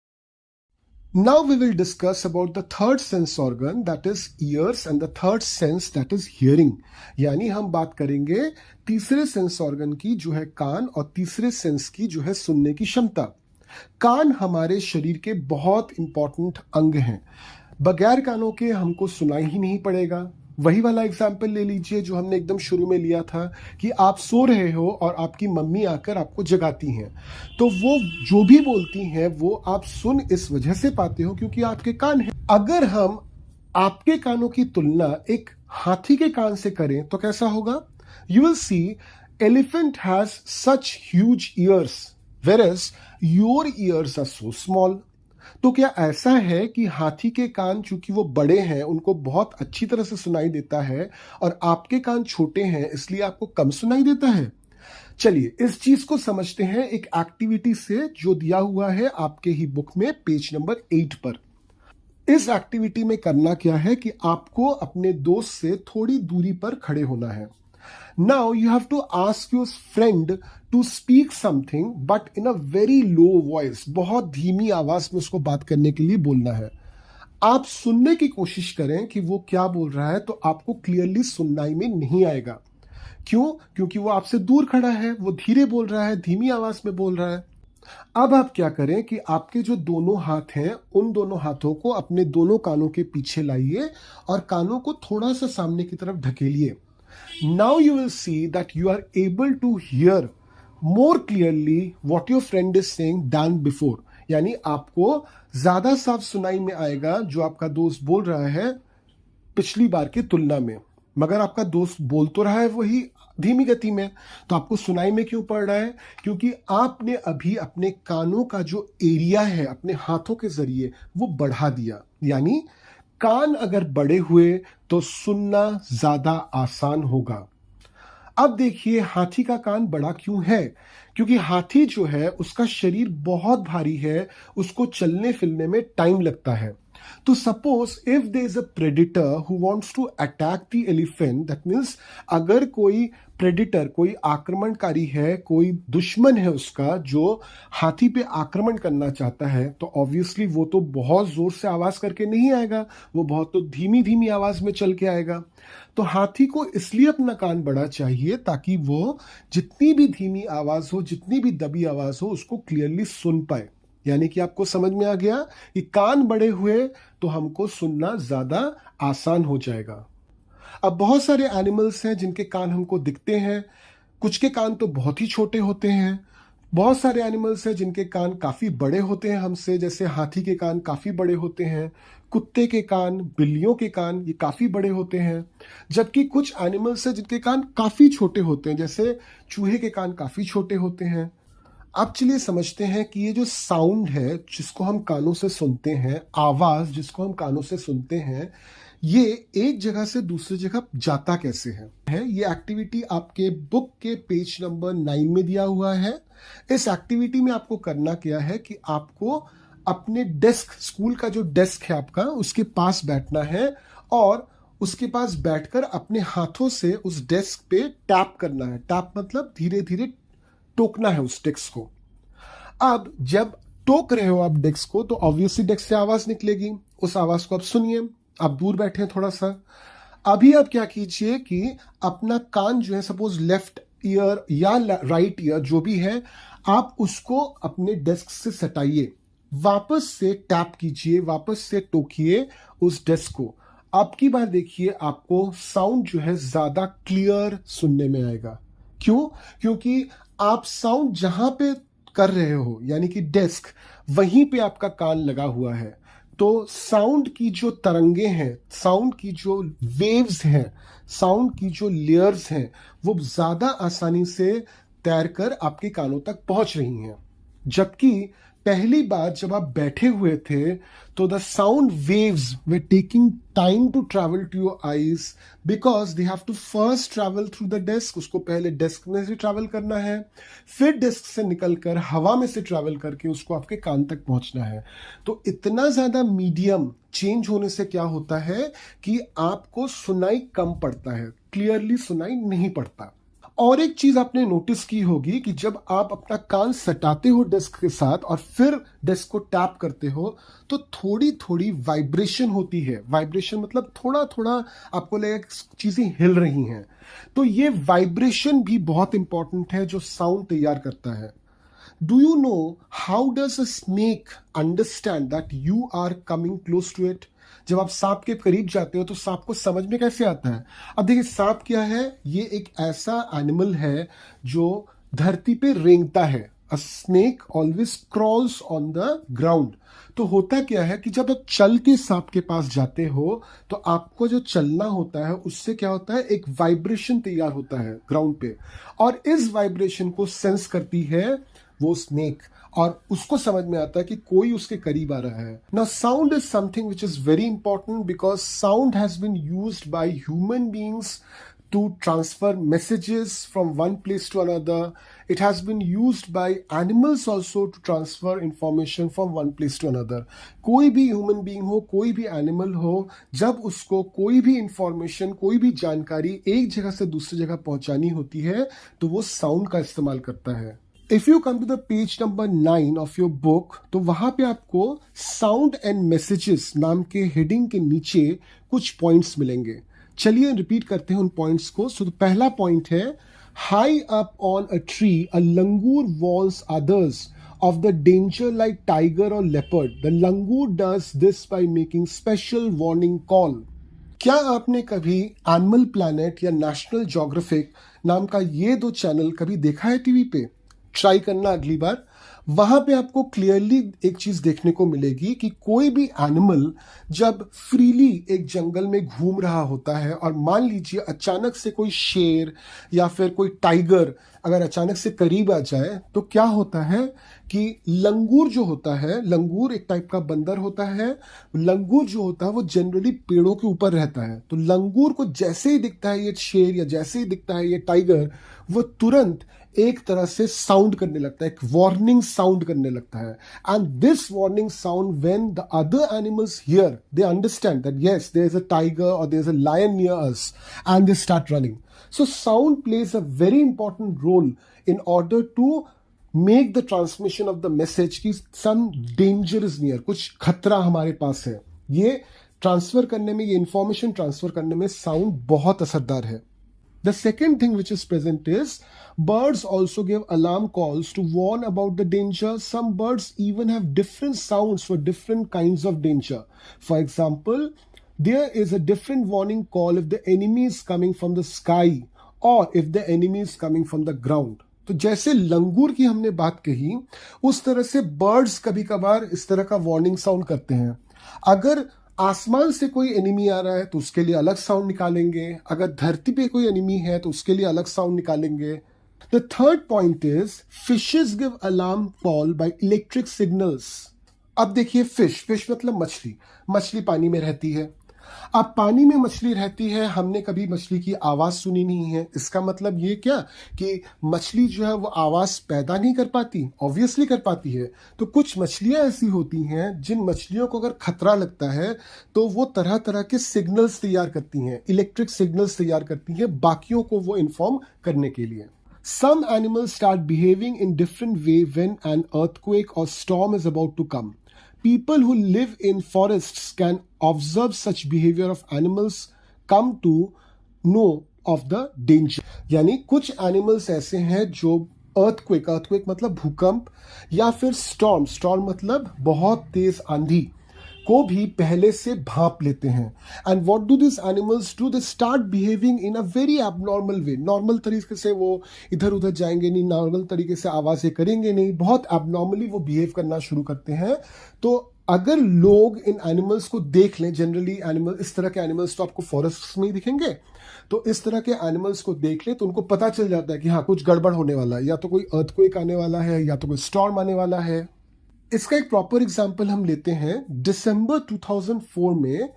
Now we will discuss about the third sense organ, that is ears, and the third sense, that is hearing. यानी हम बात करेंगे तीसरे सेंस ऑर्गन की जो है कान, और तीसरे सेंस की जो है सुनने की क्षमता. कान हमारे शरीर के बहुत इंपॉर्टेंट अंग हैं. बगैर कानों के हमको सुनाई ही नहीं पड़ेगा. वही वाला एग्जाम्पल ले लीजिए जो हमने एकदम शुरू में लिया था कि आप सो रहे हो और आपकी मम्मी आकर आपको जगाती हैं, तो वो जो भी बोलती हैं वो आप सुन इस वजह से पाते हो क्योंकि आपके कान हैं. अगर हम आपके कानों की तुलना एक हाथी के कान से करें तो कैसा होगा? You will C elephant has such huge years whereas your ears are so small. तो क्या ऐसा है कि हाथी के कान चूंकि वो बड़े हैं उनको बहुत अच्छी तरह से सुनाई देता है और आपके कान छोटे हैं इसलिए आपको कम सुनाई देता है? चलिए इस चीज को समझते हैं एक एक्टिविटी से जो दिया हुआ है आपके ही बुक में पेज नंबर 8 पर। इस एक्टिविटी में करना क्या है कि आपको अपने दोस्त से थोड़ी दूरी पर खड़े होना है। Now you have to ask your friend to speak something but in a very low voice, बहुत धीमी आवाज में उसको बात करने के लिए बोलना है। आप सुनने की कोशिश करें कि वो क्या बोल रहा है, तो आपको क्लियरली सुननाई में नहीं आएगा। क्यों? क्योंकि वो आपसे दूर खड़ा है, वो धीरे बोल रहा है, धीमी आवाज में बोल रहा है। अब आप क्या करें कि आपके जो दोनों हाथ हैं उन दोनों हाथों को अपने दोनों कानों के पीछे लाइए और कानों को थोड़ा सा सामने की तरफ ढकेलिए। Now you will see that you are able to hear more clearly what your friend is saying than before, यानी आपको ज्यादा साफ सुनाई में आएगा जो आपका दोस्त बोल रहा है पिछली बार की तुलना में। मगर आपका दोस्त बोल तो रहा है वही धीमी गति में, तो आपको सुनाई में क्यों पड़ रहा है? क्योंकि आपने अभी अपने कानों का जो एरिया है अपने हाथों के जरिए वो बढ़ा दिया। यानी कान अगर बड़े हुए तो सुनना ज्यादा आसान होगा। अब देखिए हाथी का कान बड़ा क्यों है? क्योंकि हाथी जो है उसका शरीर बहुत भारी है, उसको चलने फिरने में टाइम लगता है। तो suppose if there is a predator who wants to attack the elephant, that means अगर कोई प्रेडिटर, कोई आक्रमणकारी है, कोई दुश्मन है उसका जो हाथी पे आक्रमण करना चाहता है, तो ऑब्वियसली वो तो बहुत जोर से आवाज करके नहीं आएगा, वो बहुत तो धीमी धीमी आवाज में चल के आएगा। तो हाथी को इसलिए अपना कान बड़ा चाहिए ताकि वो जितनी भी धीमी आवाज हो, जितनी भी दबी आवाज हो, उसको क्लियरली सुन पाए। यानी कि आपको समझ में आ गया कि कान बड़े हुए तो हमको सुनना ज्यादा आसान हो जाएगा। अब बहुत सारे एनिमल्स हैं जिनके कान हमको दिखते हैं, कुछ के कान तो बहुत ही छोटे होते हैं। बहुत सारे एनिमल्स हैं जिनके कान काफी बड़े होते हैं हमसे, जैसे हाथी के कान काफी बड़े होते हैं, कुत्ते के कान, बिल्लियों के कान ये काफी बड़े होते हैं। जबकि कुछ एनिमल्स हैं जिनके कान काफी छोटे होते हैं, जैसे चूहे के कान काफी छोटे होते हैं। अब चलिए समझते हैं कि ये जो साउंड है जिसको हम कानों से सुनते हैं, आवाज जिसको हम कानों से सुनते हैं, ये एक जगह से दूसरी जगह जाता कैसे है। ये एक्टिविटी आपके बुक के पेज नंबर 9 में दिया हुआ है। इस एक्टिविटी में आपको करना क्या है कि आपको अपने डेस्क, स्कूल का जो डेस्क है आपका, उसके पास बैठना है और उसके पास बैठकर अपने हाथों से उस डेस्क पे टैप करना है। टैप मतलब धीरे धीरे टोकना है उस डेस्क को। अब जब टोक रहे हो आप डेस्क को तो ऑब्वियसली डेस्क से आवाज निकलेगी, उस आवाज को आप सुनिए। आप दूर बैठे हैं थोड़ा सा। अभी आप क्या कीजिए कि अपना कान जो है, सपोज लेफ्ट ईयर या राइट ईयर जो भी है, आप उसको अपने डेस्क से सटाइए, वापस से टैप कीजिए, वापस से टोकिए उस डेस्क को। अब की बार देखिए आपको साउंड जो है ज्यादा क्लियर सुनने में आएगा। क्यों? क्योंकि आप साउंड जहां पे कर रहे हो, यानी कि डेस्क, वहीं पे आपका कान लगा हुआ है। तो साउंड की जो तरंगे हैं, साउंड की जो वेव्स हैं, साउंड की जो लेयर्स हैं, वो ज्यादा आसानी से तैरकर आपके कानों तक पहुंच रही हैं। जबकि पहली बार जब आप बैठे हुए थे तो द साउंड वेव्स वे taking time to travel to your eyes, because they have to first travel through the desk. उसको पहले डेस्क में से ट्रैवल करना है, फिर डेस्क से निकलकर हवा में से ट्रैवल करके उसको आपके कान तक पहुंचना है। तो इतना ज्यादा मीडियम चेंज होने से क्या होता है कि आपको सुनाई कम पड़ता है, क्लियरली सुनाई नहीं पड़ता। और एक चीज आपने नोटिस की होगी कि जब आप अपना कान सटाते हो डेस्क के साथ और फिर डेस्क को टैप करते हो तो थोड़ी थोड़ी वाइब्रेशन होती है। वाइब्रेशन मतलब थोड़ा थोड़ा आपको लगेगा चीजें हिल रही हैं। तो ये वाइब्रेशन भी बहुत इंपॉर्टेंट है जो साउंड तैयार करता है। Do you know how does a snake understand that you are coming close to it? जब आप सांप के करीब जाते हो तो सांप को समझ में कैसे आता है? अब देखिए सांप क्या है, ये एक ऐसा एनिमल है जो धरती पे रेंगता है। अ snake always crawls on the ground. तो होता क्या है कि जब आप चल के सांप के पास जाते हो तो आपको जो चलना होता है उससे क्या होता है, एक वाइब्रेशन तैयार होता है ग्राउंड पे, और इस वाइब्रेशन को सेंस करती है वो स्नेक और उसको समझ में आता है कि कोई उसके करीब आ रहा है। Now sound is something which is very important because sound has been used by human beings to transfer messages from one place to another. It has been used by animals also to transfer information from one place to another. कोई भी human being हो, कोई भी animal हो, जब उसको कोई भी इंफॉर्मेशन, कोई भी जानकारी एक जगह से दूसरी जगह पहुंचानी होती है तो वो साउंड का इस्तेमाल करता है. If you come to the page number 9 of your book, तो वहां पे आपको साउंड एंड मैसेजेस नाम के हेडिंग के नीचे कुछ पॉइंट्स मिलेंगे. चलिए रिपीट करते हैं उन पॉइंट्स को. सो पहला पॉइंट है, high up on a tree a langur warns others of the danger like tiger और leopard. The langur does this by making special warning call. क्या आपने कभी एनिमल प्लैनेट या नेशनल ज्योग्राफिक नाम का ये दो चैनल कभी देखा है टीवी पे? ट्राई करना अगली बार. वहां पे आपको क्लियरली एक चीज देखने को मिलेगी कि कोई भी एनिमल जब फ्रीली एक जंगल में घूम रहा होता है और मान लीजिए अचानक से कोई शेर या फिर कोई टाइगर अगर अचानक से करीब आ जाए तो क्या होता है कि लंगूर जो होता है, लंगूर एक टाइप का बंदर होता है. लंगूर जो होता है वो जनरली पेड़ों के ऊपर रहता है. तो लंगूर को जैसे ही दिखता है ये शेर या जैसे ही दिखता है ये टाइगर, वो तुरंत एक तरह से साउंड करने लगता है, एक वार्निंग साउंड करने लगता है. And this warning sound when the other animals hear, they understand that yes there is a tiger और there is a lion near us and they start running. So sound plays a very important role in order to make the transmission of the message कि some danger is near, कुछ खतरा हमारे पास है. ये transfer करने में, ये information transfer करने में साउंड बहुत असरदार है. The second thing which is present is birds also give alarm calls to warn about the danger. Some birds even have different sounds for different kinds of danger. For example, there is a different warning call if the enemy is coming from the sky or if the enemy is coming from the ground. तो जैसे लंगूर की हमने बात कही, उस तरह से birds कभी कभार इस तरह का वार्निंग साउंड करते हैं. अगर आसमान से कोई एनिमी आ रहा है तो उसके लिए अलग साउंड निकालेंगे, अगर धरती पे कोई एनिमी है तो उसके लिए अलग साउंड निकालेंगे. The third point is fishes give alarm call by electric signals. अब देखिए, फिश मतलब मछली. मछली पानी में रहती है. अब पानी में मछली रहती है, हमने कभी मछली की आवाज सुनी नहीं है. इसका मतलब ये क्या कि मछली जो है वो आवाज पैदा नहीं कर पाती? ऑब्वियसली कर पाती है. तो कुछ मछलियां ऐसी होती हैं जिन मछलियों को अगर खतरा लगता है तो वो तरह तरह के सिग्नल्स तैयार करती हैं, इलेक्ट्रिक सिग्नल्स तैयार करती हैं बाकियों को वो इन्फॉर्म करने के लिए. Some animals start behaving in different way when an earthquake or storm is about to come. People who live in forests can observe such behavior of animals come to know of the danger. यानी कुछ animals ऐसे हैं जो earthquake मतलब भूकंप या फिर storm मतलब बहुत तेज आंधी को भी पहले से भांप लेते हैं. And what do this animals do? They start behaving in a very abnormal way. Normal तरीके से वो इधर उधर जाएंगे नहीं, नॉर्मल तरीके से आवाजें करेंगे नहीं, बहुत एबनॉर्मली वो बिहेव करना शुरू करते हैं. तो अगर लोग इन एनिमल्स को देख लें, जनरली एनिमल, इस तरह के एनिमल्स तो आपको फॉरेस्ट में ही दिखेंगे, तो इस तरह के एनिमल्स को देख ले तो उनको पता चल जाता है कि हाँ कुछ गड़बड़ होने वाला है, या तो कोई अर्थक्वेक आने वाला है या तो कोई स्टॉर्म आने वाला है. इसका एक प्रॉपर एग्जांपल हम लेते हैं. दिसंबर 2004 में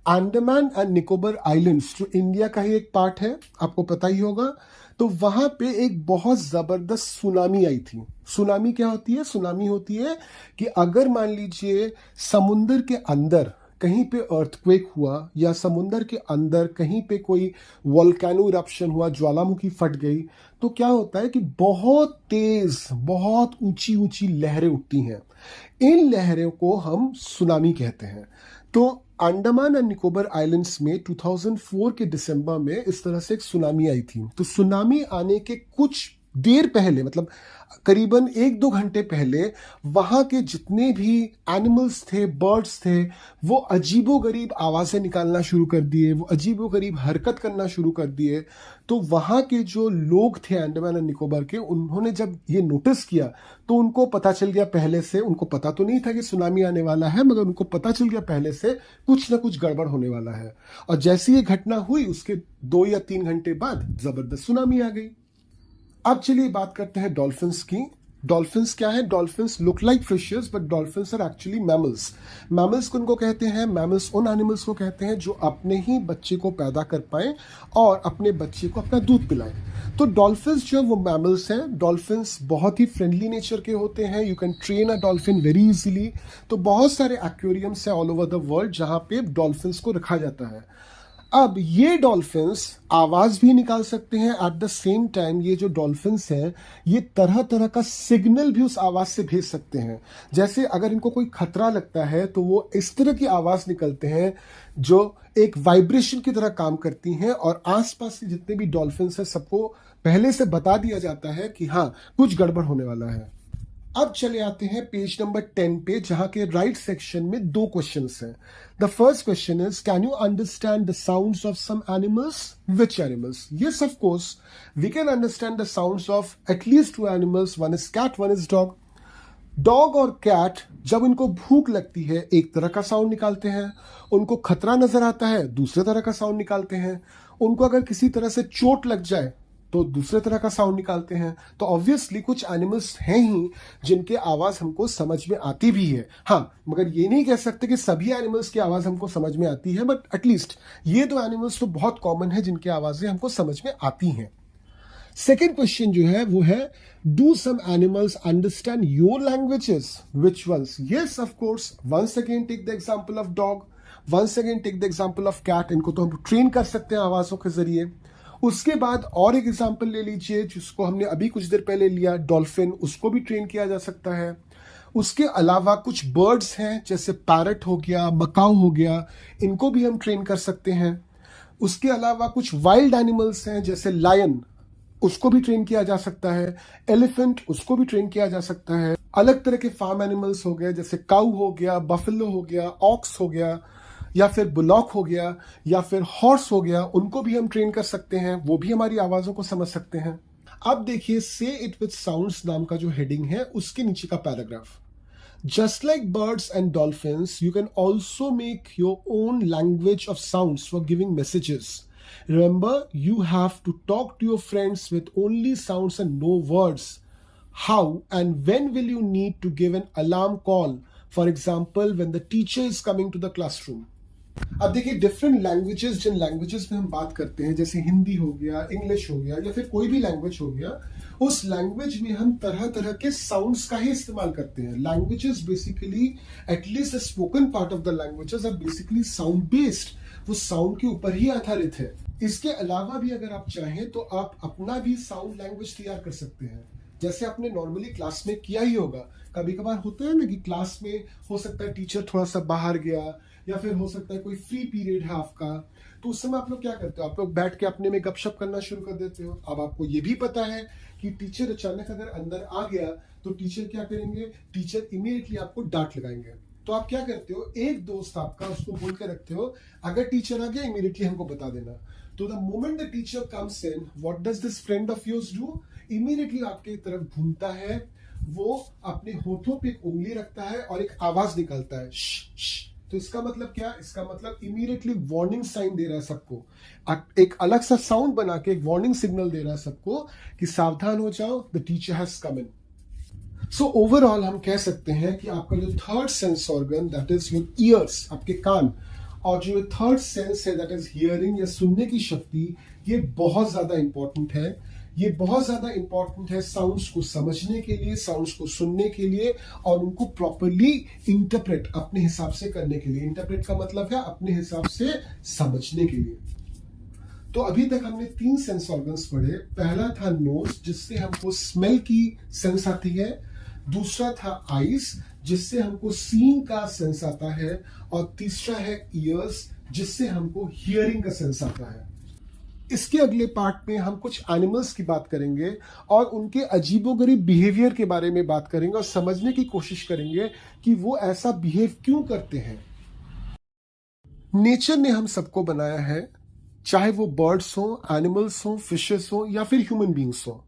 अंडमान एंड निकोबार आइलैंड्स, जो इंडिया का ही एक पार्ट है, आपको पता ही होगा, तो वहां पे एक बहुत जबरदस्त सुनामी आई थी. सुनामी क्या होती है? सुनामी होती है कि अगर मान लीजिए समुंदर के अंदर कहीं पे अर्थक्वेक हुआ या समुंदर के अंदर कहीं पे कोई वोल्केनो इरप्शन हुआ, ज्वालामुखी फट गई, तो क्या होता है कि बहुत तेज, बहुत ऊंची ऊंची लहरें उठती हैं. इन लहरों को हम सुनामी कहते हैं. तो अंडमान एंड निकोबार आइलैंड्स में 2004 के दिसंबर में इस तरह से एक सुनामी आई थी. तो सुनामी आने के कुछ देर पहले, मतलब करीबन 1-2 घंटे पहले, वहां के जितने भी एनिमल्स थे, बर्ड्स थे, वो अजीबोगरीब आवाजें निकालना शुरू कर दिए, वो अजीबोगरीब हरकत करना शुरू कर दिए. तो वहां के जो लोग थे अंडमान एंड निकोबार के, उन्होंने जब ये नोटिस किया तो उनको पता चल गया पहले से, उनको पता तो नहीं था कि सुनामी आने वाला है, मगर उनको पता चल गया पहले से कुछ ना कुछ गड़बड़ होने वाला है. और जैसी ये घटना हुई उसके 2 या 3 घंटे बाद जबरदस्त सुनामी आ गई. अब चलिए बात करते हैं डॉल्फिन्स की. डॉल्फिन्स क्या है? Dolphins look like fishes but dolphins are actually mammals. Mammals किनको कहते हैं? मैमल्स उन एनिमल्स को कहते हैं जो अपने ही बच्चे को पैदा कर पाए और अपने बच्चे को अपना दूध पिलाएं। तो डॉल्फिन्स जो है वो मैमल्स हैं। डॉल्फिन्स बहुत ही फ्रेंडली नेचर के होते हैं। You can train a dolphin very easily. तो बहुत सारे एक्वेरियम्स हैं ऑल ओवर द वर्ल्ड जहाँ पे डॉल्फिन्स को रखा जाता है। अब ये डॉल्फिन्स आवाज भी निकाल सकते हैं। एट द सेम टाइम ये जो डॉल्फिन्स हैं ये तरह तरह का सिग्नल भी उस आवाज से भेज सकते हैं। जैसे अगर इनको कोई खतरा लगता है तो वो इस तरह की आवाज निकलते हैं जो एक वाइब्रेशन की तरह काम करती हैं और आसपास के जितने भी डॉल्फिन्स हैं सबको पहले से बता दिया जाता है कि हाँ कुछ गड़बड़ होने वाला है। अब चले आते हैं पेज नंबर 10 पे जहां के राइट सेक्शन में दो क्वेश्चंस हैं। The first question is can you understand the sounds of some animals? Which animals? Yes of course we can understand the sounds of at least two animals, one is cat, one is dog. Dog और cat जब इनको भूख लगती है एक तरह का sound निकालते हैं, उनको खतरा नजर आता है दूसरे तरह का साउंड निकालते हैं, उनको अगर किसी तरह से चोट लग जाए तो दूसरे तरह का साउंड निकालते हैं। तो ऑब्वियसली कुछ एनिमल्स हैं ही जिनके आवाज हमको समझ में आती भी है। हाँ, मगर ये नहीं कह सकते कि सभी एनिमल्स की आवाज हमको समझ में आती है, बट एटलीस्ट ये दो एनिमल्स तो बहुत कॉमन है जिनकी आवाजें हमको समझ में आती हैं। सेकेंड क्वेश्चन जो है वो है do some animals understand your languages? Which ones? Yes of course. Once again take the example of dog, once again take the example of cat. इनको तो हम ट्रेन कर सकते हैं आवाजों के जरिए। उसके बाद और एक एग्जांपल ले लीजिए जिसको हमने अभी कुछ देर पहले लिया, डॉल्फिन, उसको भी ट्रेन किया जा सकता है। उसके अलावा कुछ बर्ड्स हैं जैसे पैरट हो गया, मकाऊ हो गया, इनको भी हम ट्रेन कर सकते हैं। उसके अलावा कुछ वाइल्ड एनिमल्स हैं जैसे लायन, उसको भी ट्रेन किया जा सकता है। एलिफेंट, उसको भी ट्रेन किया जा सकता है। अलग तरह के फार्म एनिमल्स हो गए जैसे काऊ हो गया, बफेलो हो गया, ऑक्स हो गया, या फिर बुलॉक हो गया, या फिर हॉर्स हो गया, उनको भी हम ट्रेन कर सकते हैं। वो भी हमारी आवाजों को समझ सकते हैं। अब देखिए से इट विथ साउंड्स नाम का जो हेडिंग है उसके नीचे का paragraph. Just like birds and dolphins you can also make your own language of sounds for giving messages. Remember, you have to talk to your friends with only sounds and no words. How and when will you need to give an alarm call? For example, when the teacher is coming to the classroom. अब देखिए different languages, जिन languages में हम बात करते हैं जैसे हिंदी हो गया, इंग्लिश हो गया, या फिर कोई भी लैंग्वेज हो गया, उस लैंग्वेज में हम तरह तरह के साउंड्स का ही इस्तेमाल करते हैं। Languages basically, at least the spoken part of the languages are basically sound based. वो साउंड के ऊपर ही आधारित है। इसके अलावा भी अगर आप चाहें तो आप अपना भी साउंड लैंग्वेज तैयार कर सकते हैं, जैसे आपने नॉर्मली क्लास में किया ही होगा। कभी कभार होता है ना कि क्लास में हो सकता है टीचर थोड़ा सा बाहर गया, या फिर हो सकता है कोई फ्री पीरियड है आपका, तो उस समय आप लोग क्या करते हो? आप लोग बैठ के अपने में गपशप करना शुरू कर देते हो। अब आपको ये भी पता है कि टीचर अचानक अगर अंदर आ गया तो टीचर क्या करेंगे? टीचर इमीडिएटली आपको डांट लगाएंगे। तो आप क्या करते हो? एक दोस्त आपका, उसको बोल के रखते हो अगर टीचर आ गया इमीडिएटली हमको बता देना। तो the moment the teacher comes in, what does this friend of yours do? Immediately आपके तरफ घूमता है, वो अपने होठों पे एक उंगली रखता है और एक आवाज निकालता है, श, श। तो इसका मतलब क्या? इसका मतलब इमीडिएटली वार्निंग साइन दे रहा है सबको। एक अलग सा साउंड बना के एक वार्निंग सिग्नल दे रहा है सबको कि सावधान हो जाओ, the teacher has come in. So overall हम कह सकते हैं कि आपका जो third sense organ, that is your ears, आपके कान, और जो थर्ड सेंस है दैट इज हियरिंग या सुनने की शक्ति, ये बहुत ज्यादा इंपॉर्टेंट है। ये बहुत ज्यादा इंपॉर्टेंट है साउंड्स को समझने के लिए, साउंड्स को सुनने के लिए, और उनको प्रॉपरली इंटरप्रेट अपने हिसाब से करने के लिए। इंटरप्रेट का मतलब है अपने हिसाब से समझने के लिए। तो अभी तक हमने 3 सेंस ऑर्गन्स पढ़े। पहला था नोज, जिससे हमको स्मेल की सेंस आती है। दूसरा था आईज, जिससे हमको सीइंग का सेंस आता है। और तीसरा है ईयर्स, जिससे हमको हियरिंग का सेंस आता है। इसके अगले पार्ट में हम कुछ एनिमल्स की बात करेंगे और उनके अजीबोगरीब बिहेवियर के बारे में बात करेंगे और समझने की कोशिश करेंगे कि वो ऐसा बिहेव क्यों करते हैं। नेचर ने हम सबको बनाया है, चाहे वो बर्ड्स हो, एनिमल्स हो, फिशेस हो, या फिर ह्यूमन बींग्स हो।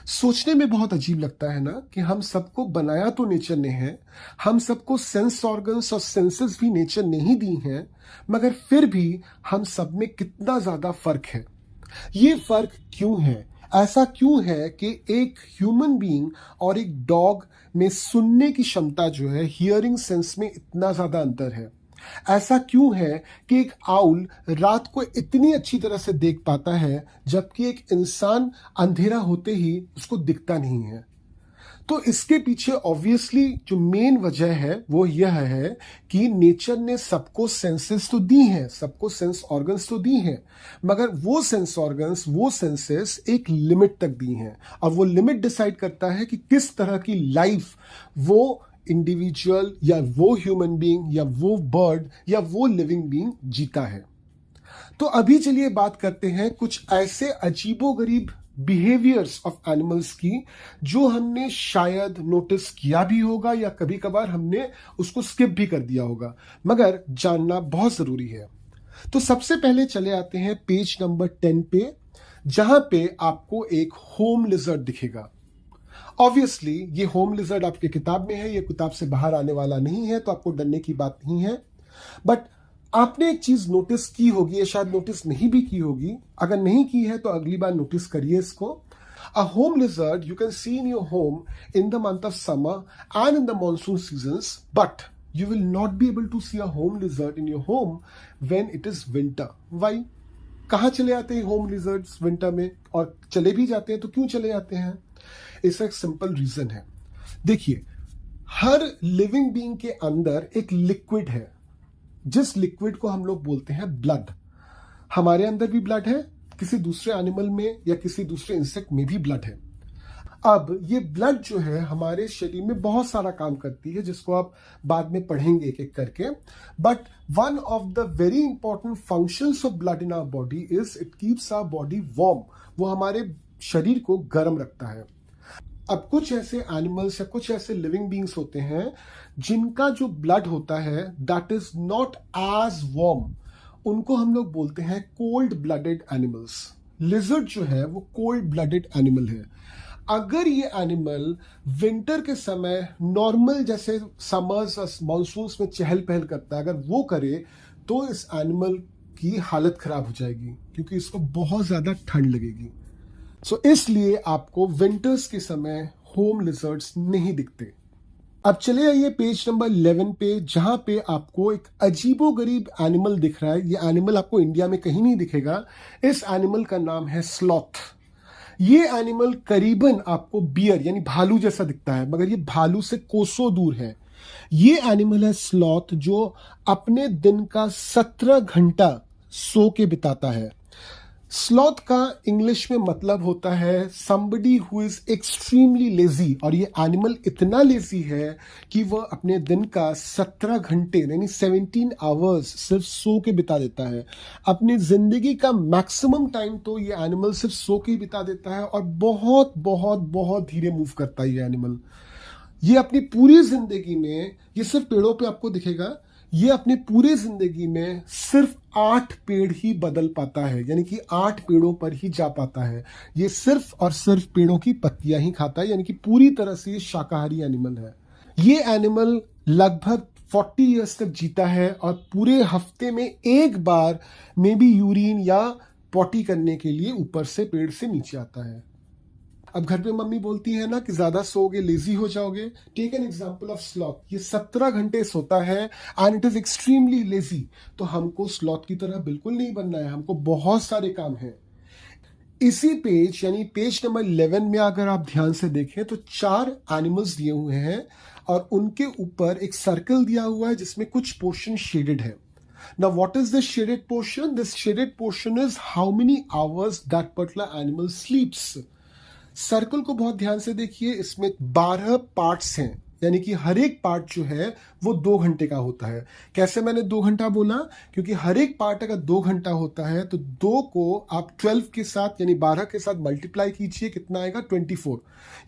सोचने में बहुत अजीब लगता है ना कि हम सबको बनाया तो नेचर ने है, हम सबको सेंस ऑर्गन्स और सेंसेस भी नेचर ने ही दी हैं, मगर फिर भी हम सब में कितना ज्यादा फर्क है। ये फर्क क्यों है? ऐसा क्यों है कि एक ह्यूमन बीइंग और एक डॉग में सुनने की क्षमता जो है, हियरिंग सेंस में इतना ज्यादा अंतर है? ऐसा क्यों है कि एक आउल रात को इतनी अच्छी तरह से देख पाता है जबकि एक इंसान अंधेरा होते ही उसको दिखता नहीं है? तो इसके पीछे ऑब्वियसली जो मेन वजह है वो यह है कि नेचर ने सबको सेंसेस तो दी हैं, सबको सेंस ऑर्गन्स तो दी हैं, मगर वो सेंस ऑर्गन्स, वो सेंसेस एक लिमिट तक दी हैं, और वो लिमिट डिसाइड करता है कि किस तरह की लाइफ वो इंडिविजुअल या वो ह्यूमन बीइंग या वो बर्ड या वो लिविंग बीइंग जीता है। तो अभी चलिए बात करते हैं कुछ ऐसे अजीबोगरीब बिहेवियर्स ऑफ एनिमल्स की जो हमने शायद नोटिस किया भी होगा या कभी कभार हमने उसको स्किप भी कर दिया होगा, मगर जानना बहुत जरूरी है। तो सबसे पहले चले आते हैं पेज नंबर 10 पे, जहां पे आपको एक होम लिजर्ड दिखेगा। ऑब्वियसली ये होम लिजर्ड आपके किताब में है, ये किताब से बाहर आने वाला नहीं है, तो आपको डरने की बात नहीं है। बट आपने एक चीज नोटिस की होगी, या शायद नोटिस नहीं भी की होगी। अगर नहीं की है तो अगली बार नोटिस करिए इसको। A home lizard you can see in your home in the month of summer and in the monsoon seasons, but you will not be able to see a home lizard in your home when it is winter. Why? कहाँ चले आते हैं home lizards winter में? और चले भी जाते हैं तो क्यों चले जाते हैं? इसका एक सिंपल रीजन है। देखिए, हर लिविंग बीइंग के अंदर एक लिक्विड है, जिस लिक्विड को हम लोग बोलते हैं ब्लड। हमारे अंदर भी ब्लड है, किसी दूसरे एनिमल में या किसी दूसरे इंसेक्ट में भी ब्लड है। अब ये ब्लड जो है हमारे शरीर में बहुत सारा काम करती है, जिसको आप बाद में पढ़ेंगे एक एक करके। But one of the very important functions of blood in our body is it keeps our body warm. वो हमारे शरीर को गर्म रखता है। अब कुछ ऐसे एनिमल्स या कुछ ऐसे लिविंग बीइंग्स होते हैं जिनका जो ब्लड होता है that is not as warm, उनको हम लोग बोलते हैं कोल्ड ब्लडेड एनिमल्स। लिजर्ड जो है वो कोल्ड ब्लडेड एनिमल है। अगर ये एनिमल विंटर के समय नॉर्मल जैसे समर्स और मॉनसून्स में चहल पहल करता है, अगर वो करे तो इस एनिमल की हालत खराब हो जाएगी, क्योंकि इसको बहुत ज्यादा ठंड लगेगी। सो इसलिए आपको विंटर्स के समय होम लिजर्ड्स नहीं दिखते। अब चले आइए पेज नंबर 11 पे, जहां पे आपको एक अजीबोगरीब एनिमल दिख रहा है। ये एनिमल आपको इंडिया में कहीं नहीं दिखेगा। इस एनिमल का नाम है स्लॉथ। ये एनिमल करीबन आपको बियर यानी भालू जैसा दिखता है, मगर ये भालू से कोसों दूर है। ये एनिमल है स्लॉथ, जो अपने दिन का 17 घंटा सो के बिताता है। स्लॉथ का इंग्लिश में मतलब होता है somebody who is extremely lazy, और ये एनिमल इतना लेजी है कि वह अपने दिन का 17 घंटे यानी 17 आवर्स सिर्फ सो के बिता देता है। अपनी जिंदगी का मैक्सिमम टाइम तो ये एनिमल सिर्फ सो के ही बिता देता है, और बहुत बहुत बहुत धीरे मूव करता है ये एनिमल। ये अपनी पूरी जिंदगी में, ये सिर्फ पेड़ों पे आपको दिखेगा, ये अपनी पूरी जिंदगी में सिर्फ 8 पेड़ ही बदल पाता है, यानी कि 8 पेड़ों पर ही जा पाता है। ये सिर्फ और सिर्फ पेड़ों की पत्तियां ही खाता है, यानी कि पूरी तरह से ये शाकाहारी एनिमल है। ये एनिमल लगभग 40 इयर्स तक जीता है, और पूरे हफ्ते में एक बार मे बी यूरिन या पॉटी करने के लिए ऊपर से पेड़ से नीचे आता है। अब घर पे मम्मी बोलती है ना कि ज्यादा सोओगे लेजी हो जाओगे। Take an example of sloth. ये 17 घंटे सोता है and it is extremely lazy. तो हमको स्लॉथ की तरह बिल्कुल नहीं बनना है, हमको बहुत सारे काम हैं। इसी पेज यानी पेज नंबर 11 में अगर आप ध्यान से देखें तो 4 एनिमल्स दिए हुए हैं, और उनके ऊपर एक सर्कल दिया हुआ है जिसमें कुछ पोर्शन शेडेड है। Now, what is this shaded portion? This shaded portion is how many hours that particular animal sleeps. Circle को बहुत ध्यान से देखिए, इसमें 12 पार्ट्स हैं, यानी कि हर एक पार्ट जो है वो 2 घंटे का होता है। कैसे मैंने 2 घंटा बोला? क्योंकि हर एक पार्ट अगर 2 घंटा होता है तो 2 को आप 12 के साथ यानी 12 के साथ मल्टीप्लाई कीजिए, कितना आएगा? 24,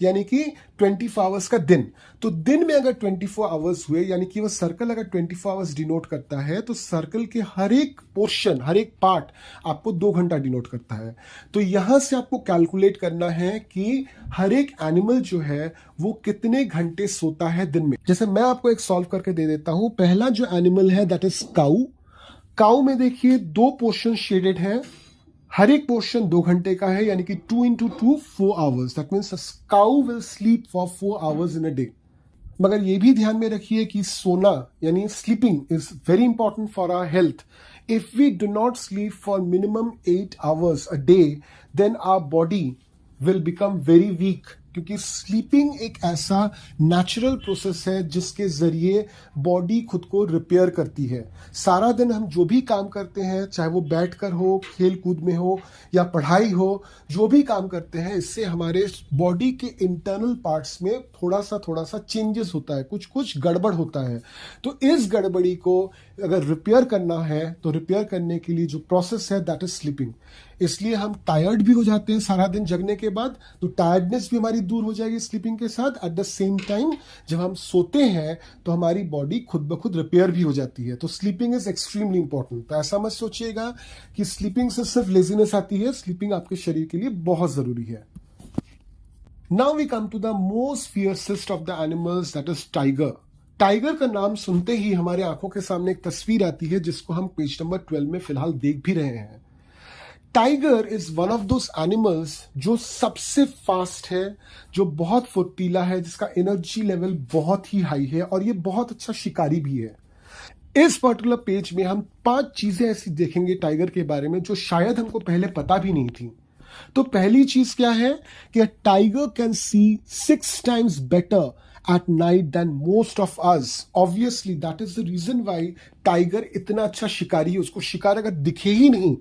यानी कि 24 आवर्स का दिन। तो दिन में अगर 24 आवर्स हुए, यानी कि वो सर्कल अगर 24 आवर्स डिनोट करता है, तो सर्कल के हर एक पोर्शन, हर एक पार्ट आपको 2 घंटा डिनोट करता है। तो यहां से आपको कैलकुलेट करना है कि हर एक एनिमल जो है वो कितने घंटे सोता है दिन में। जैसे मैं आपको एक सॉल्व करके दे देता हूं। पहला जो एनिमल है दैट इज काऊ। काऊ में देखिए 2 पोर्शन शेडेड है। हर एक पोर्शन 2 घंटे का है, यानी कि 2 into 2 4 hours. That means cow will sleep for 4 hours in a day. मगर ये भी ध्यान में रखिए कि सोना यानी sleeping is very important for our health. If we do not sleep for minimum 8 hours a day, then our body will become very weak. क्योंकि स्लीपिंग एक ऐसा नेचुरल प्रोसेस है जिसके जरिए बॉडी खुद को रिपेयर करती है. सारा दिन हम जो भी काम करते हैं, चाहे वो बैठकर हो, खेल कूद में हो या पढ़ाई हो, जो भी काम करते हैं, इससे हमारे बॉडी के इंटरनल पार्ट्स में थोड़ा सा चेंजेस होता है, कुछ कुछ गड़बड़ होता है. तो इस गड़बड़ी को अगर रिपेयर करना है तो रिपेयर करने के लिए जो प्रोसेस है दैट इज स्लीपिंग. इसलिए हम टायर्ड भी हो जाते हैं सारा दिन जगने के बाद, तो टायर्डनेस भी हमारी दूर हो जाएगी स्लीपिंग के साथ. एट द सेम टाइम जब हम सोते हैं तो हमारी बॉडी खुद ब खुद रिपेयर भी हो जाती है. तो स्लीपिंग इज एक्सट्रीमली इंपॉर्टेंट. तो ऐसा मत सोचिएगा कि स्लीपिंग से सिर्फ लेजीनेस आती है. स्लीपिंग आपके शरीर के लिए बहुत जरूरी है. Now we come to the most fiercest of the animals, that is tiger. Tiger का नाम सुनते ही हमारे आंखों के सामने एक तस्वीर आती है जिसको हम पेज नंबर 12 में फिलहाल देख भी रहे हैं. Tiger is one of those animals जो सबसे फास्ट है, जो बहुत फुर्तीला है, जिसका एनर्जी लेवल बहुत ही हाई है और ये बहुत अच्छा शिकारी भी है. इस पर्टिकुलर पेज में हम 5 चीजें ऐसी देखेंगे टाइगर के बारे में जो शायद हमको पहले पता भी नहीं थी. तो पहली चीज क्या है कि tiger can see 6 times better at night than most of us. Obviously that is the reason why tiger इतना अच्छा शिकारी है. उसको शिकार अगर दिखे ही नहीं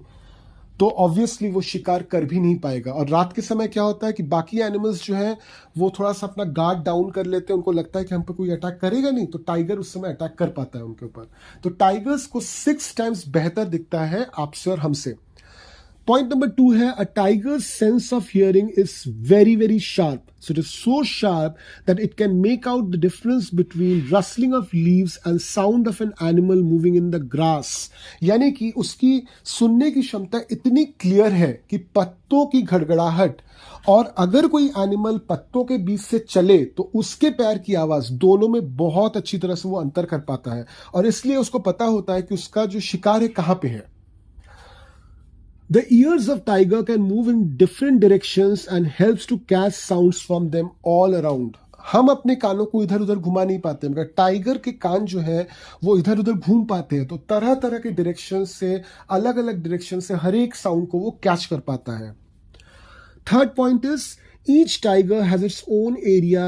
तो ऑब्वियसली वो शिकार कर भी नहीं पाएगा. और रात के समय क्या होता है कि बाकी एनिमल्स जो हैं वो थोड़ा सा अपना गार्ड डाउन कर लेते हैं, उनको लगता है कि हम पे कोई अटैक करेगा नहीं, तो टाइगर उस समय अटैक कर पाता है उनके ऊपर. तो टाइगर्स को 6 times बेहतर दिखता है आपसे और हमसे. Point number 2 है, a tiger's sense of hearing is very very sharp. So it is so sharp that it can make out the difference between rustling of leaves and sound of an animal moving in the grass. यानी कि उसकी सुनने की क्षमता इतनी clear है कि पत्तों की घड़घड़ाहट और अगर कोई एनिमल पत्तों के बीच से चले तो उसके पैर की आवाज, दोनों में बहुत अच्छी तरह से वो अंतर कर पाता है. और इसलिए उसको पता होता है कि उसका जो शिकार है कहाँ पे है. The ears of tiger can move in different directions and helps to catch sounds from them all around. हम अपने कानों को इधर उधर घुमा नहीं पाते, मगर टाइगर के कान जो है वो इधर उधर घूम पाते हैं. तो तरह तरह के डायरेक्शन से, अलग अलग डायरेक्शन से हर एक साउंड को वो कैच कर पाता है. Third point is, each tiger has its own area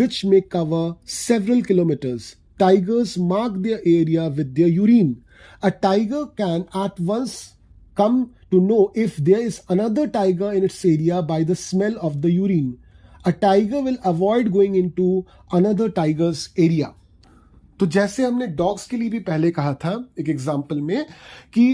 which may cover several kilometers. Tigers mark their area with their urine. A tiger can at once come to know if there is another tiger in its area by the smell of the urine. A tiger will avoid going into another tiger's area. तो जैसे हमने dogs के लिए भी पहले कहा था एक एग्जाम्पल में कि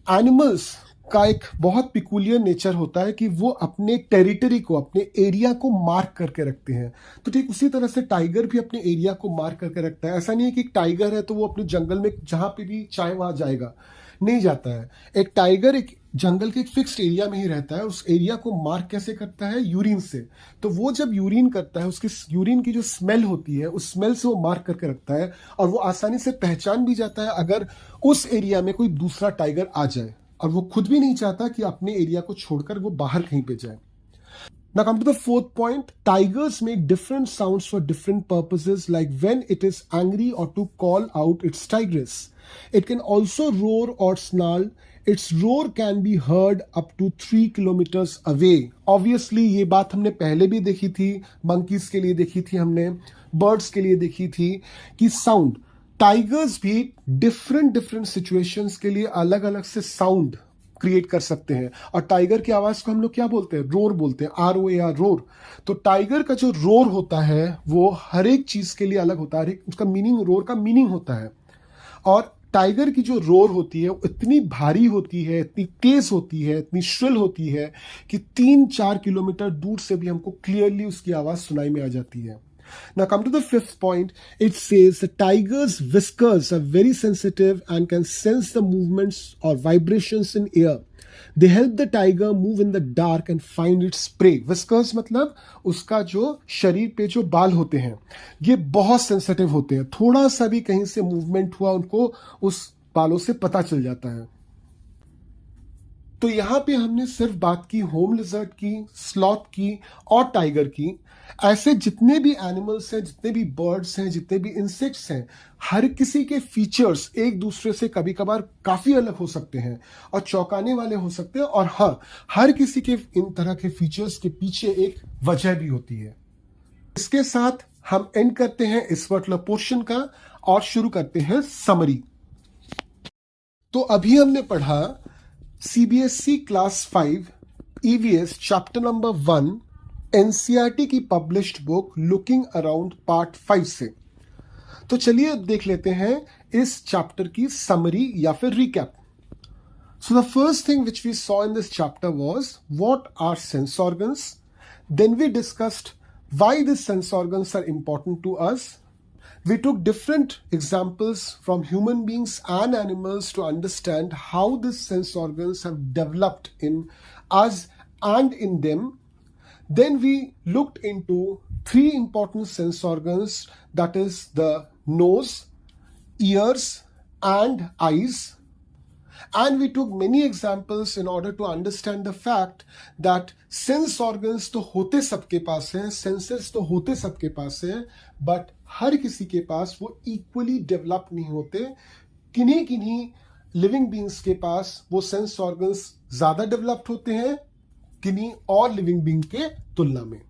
एनिमल्स का एक बहुत पिकुलियर नेचर होता है कि वो अपने टेरिटरी को, अपने एरिया को मार्क करके रखते हैं. तो ठीक उसी तरह से टाइगर भी अपने एरिया को मार्क करके रखता है. ऐसा नहीं है कि एक टाइगर है तो वो अपने जंगल में जहां पे भी चाहे वहां जाएगा, नहीं जाता है. एक टाइगर एक जंगल के एक फिक्स्ड एरिया में ही रहता है. उस एरिया को मार्क कैसे करता है? यूरिन से. तो वो जब यूरिन करता है, उसकी यूरिन की जो स्मेल होती है, उस स्मेल से वो मार्क करके रखता है और वो आसानी से पहचान भी जाता है अगर उस एरिया में कोई दूसरा टाइगर आ जाए. और वो खुद भी नहीं चाहता कि अपने एरिया को छोड़कर वो बाहर कहीं पे जाए. Now come to the fourth point. Tigers make different sounds for different purposes, like when it is angry or to call out its tigress. It can also roar or snarl. Its roar can be heard up to 3 kilometers away. Obviously ये बात हमने पहले भी देखी थी, monkeys के लिए देखी थी हमने, birds के लिए देखी थी कि sound, टाइगर्स भी डिफरेंट सिचुएशंस के लिए अलग अलग से साउंड क्रिएट कर सकते हैं. और टाइगर की आवाज को हम लोग क्या बोलते हैं? रोर बोलते हैं. ROAR, roar. तो टाइगर का जो रोर होता है वो हर एक चीज के लिए अलग होता है. हर एक उसका मीनिंग, रोर का मीनिंग होता है. और टाइगर की जो रोर होती है वो इतनी भारी होती है, इतनी तेज होती है, इतनी श्रिल होती है कि 3-4 किलोमीटर दूर से भी हमको क्लियरली उसकी आवाज सुनाई में आ जाती है. Now come to the fifth point. It says the tiger's whiskers are very sensitive and can sense the movements or vibrations in air. They help the tiger move in the dark and find its prey. Whiskers मतलब उसका जो शरीर पे जो बाल होते हैं ये बहुत सेंसिटिव होते हैं. थोड़ा सा भी कहीं से मूवमेंट हुआ उनको उस बालों से पता चल जाता है. तो यहाँ पे हमने सिर्फ बात की होम लिजर्ड की, स्लॉथ की और टाइगर की। ऐसे जितने भी एनिमल्स हैं, जितने भी बर्ड्स हैं, जितने भी इंसेक्ट्स हैं, हर किसी के फीचर्स एक दूसरे से कभी कभार काफी अलग हो सकते हैं और चौंकाने वाले हो सकते हैं। और हाँ, हर किसी के इन तरह के फीचर्स के पीछे एक वजह भी होती है। इसके साथ हम एंड करते हैं इस पर्टिकुलर पोर्शन का और शुरू करते हैं समरी। तो अभी हमने पढ़ा CBSE class 5 EVS chapter number 1 NCERT की published book looking around part 5 से। तो चलिए अब देख लेते हैं इस चैप्टर की समरी या फिर recap. So the first thing which we saw in this chapter was what are sense organs. Then we discussed why these sense organs are important to us. We took different examples from human beings and animals to understand how these sense organs have developed in us and in them. Then we looked into 3 important sense organs, that is the nose, ears and eyes. And we took many examples in order to understand the fact that sense organs तो होते सबके पास हैं, senses तो होते सबके पास हैं, but हर किसी के पास वो equally develop नहीं होते। किन्हीं किन्हीं living beings के पास वो sense organs ज़्यादा developed होते हैं किन्हीं और living being के तुलना में।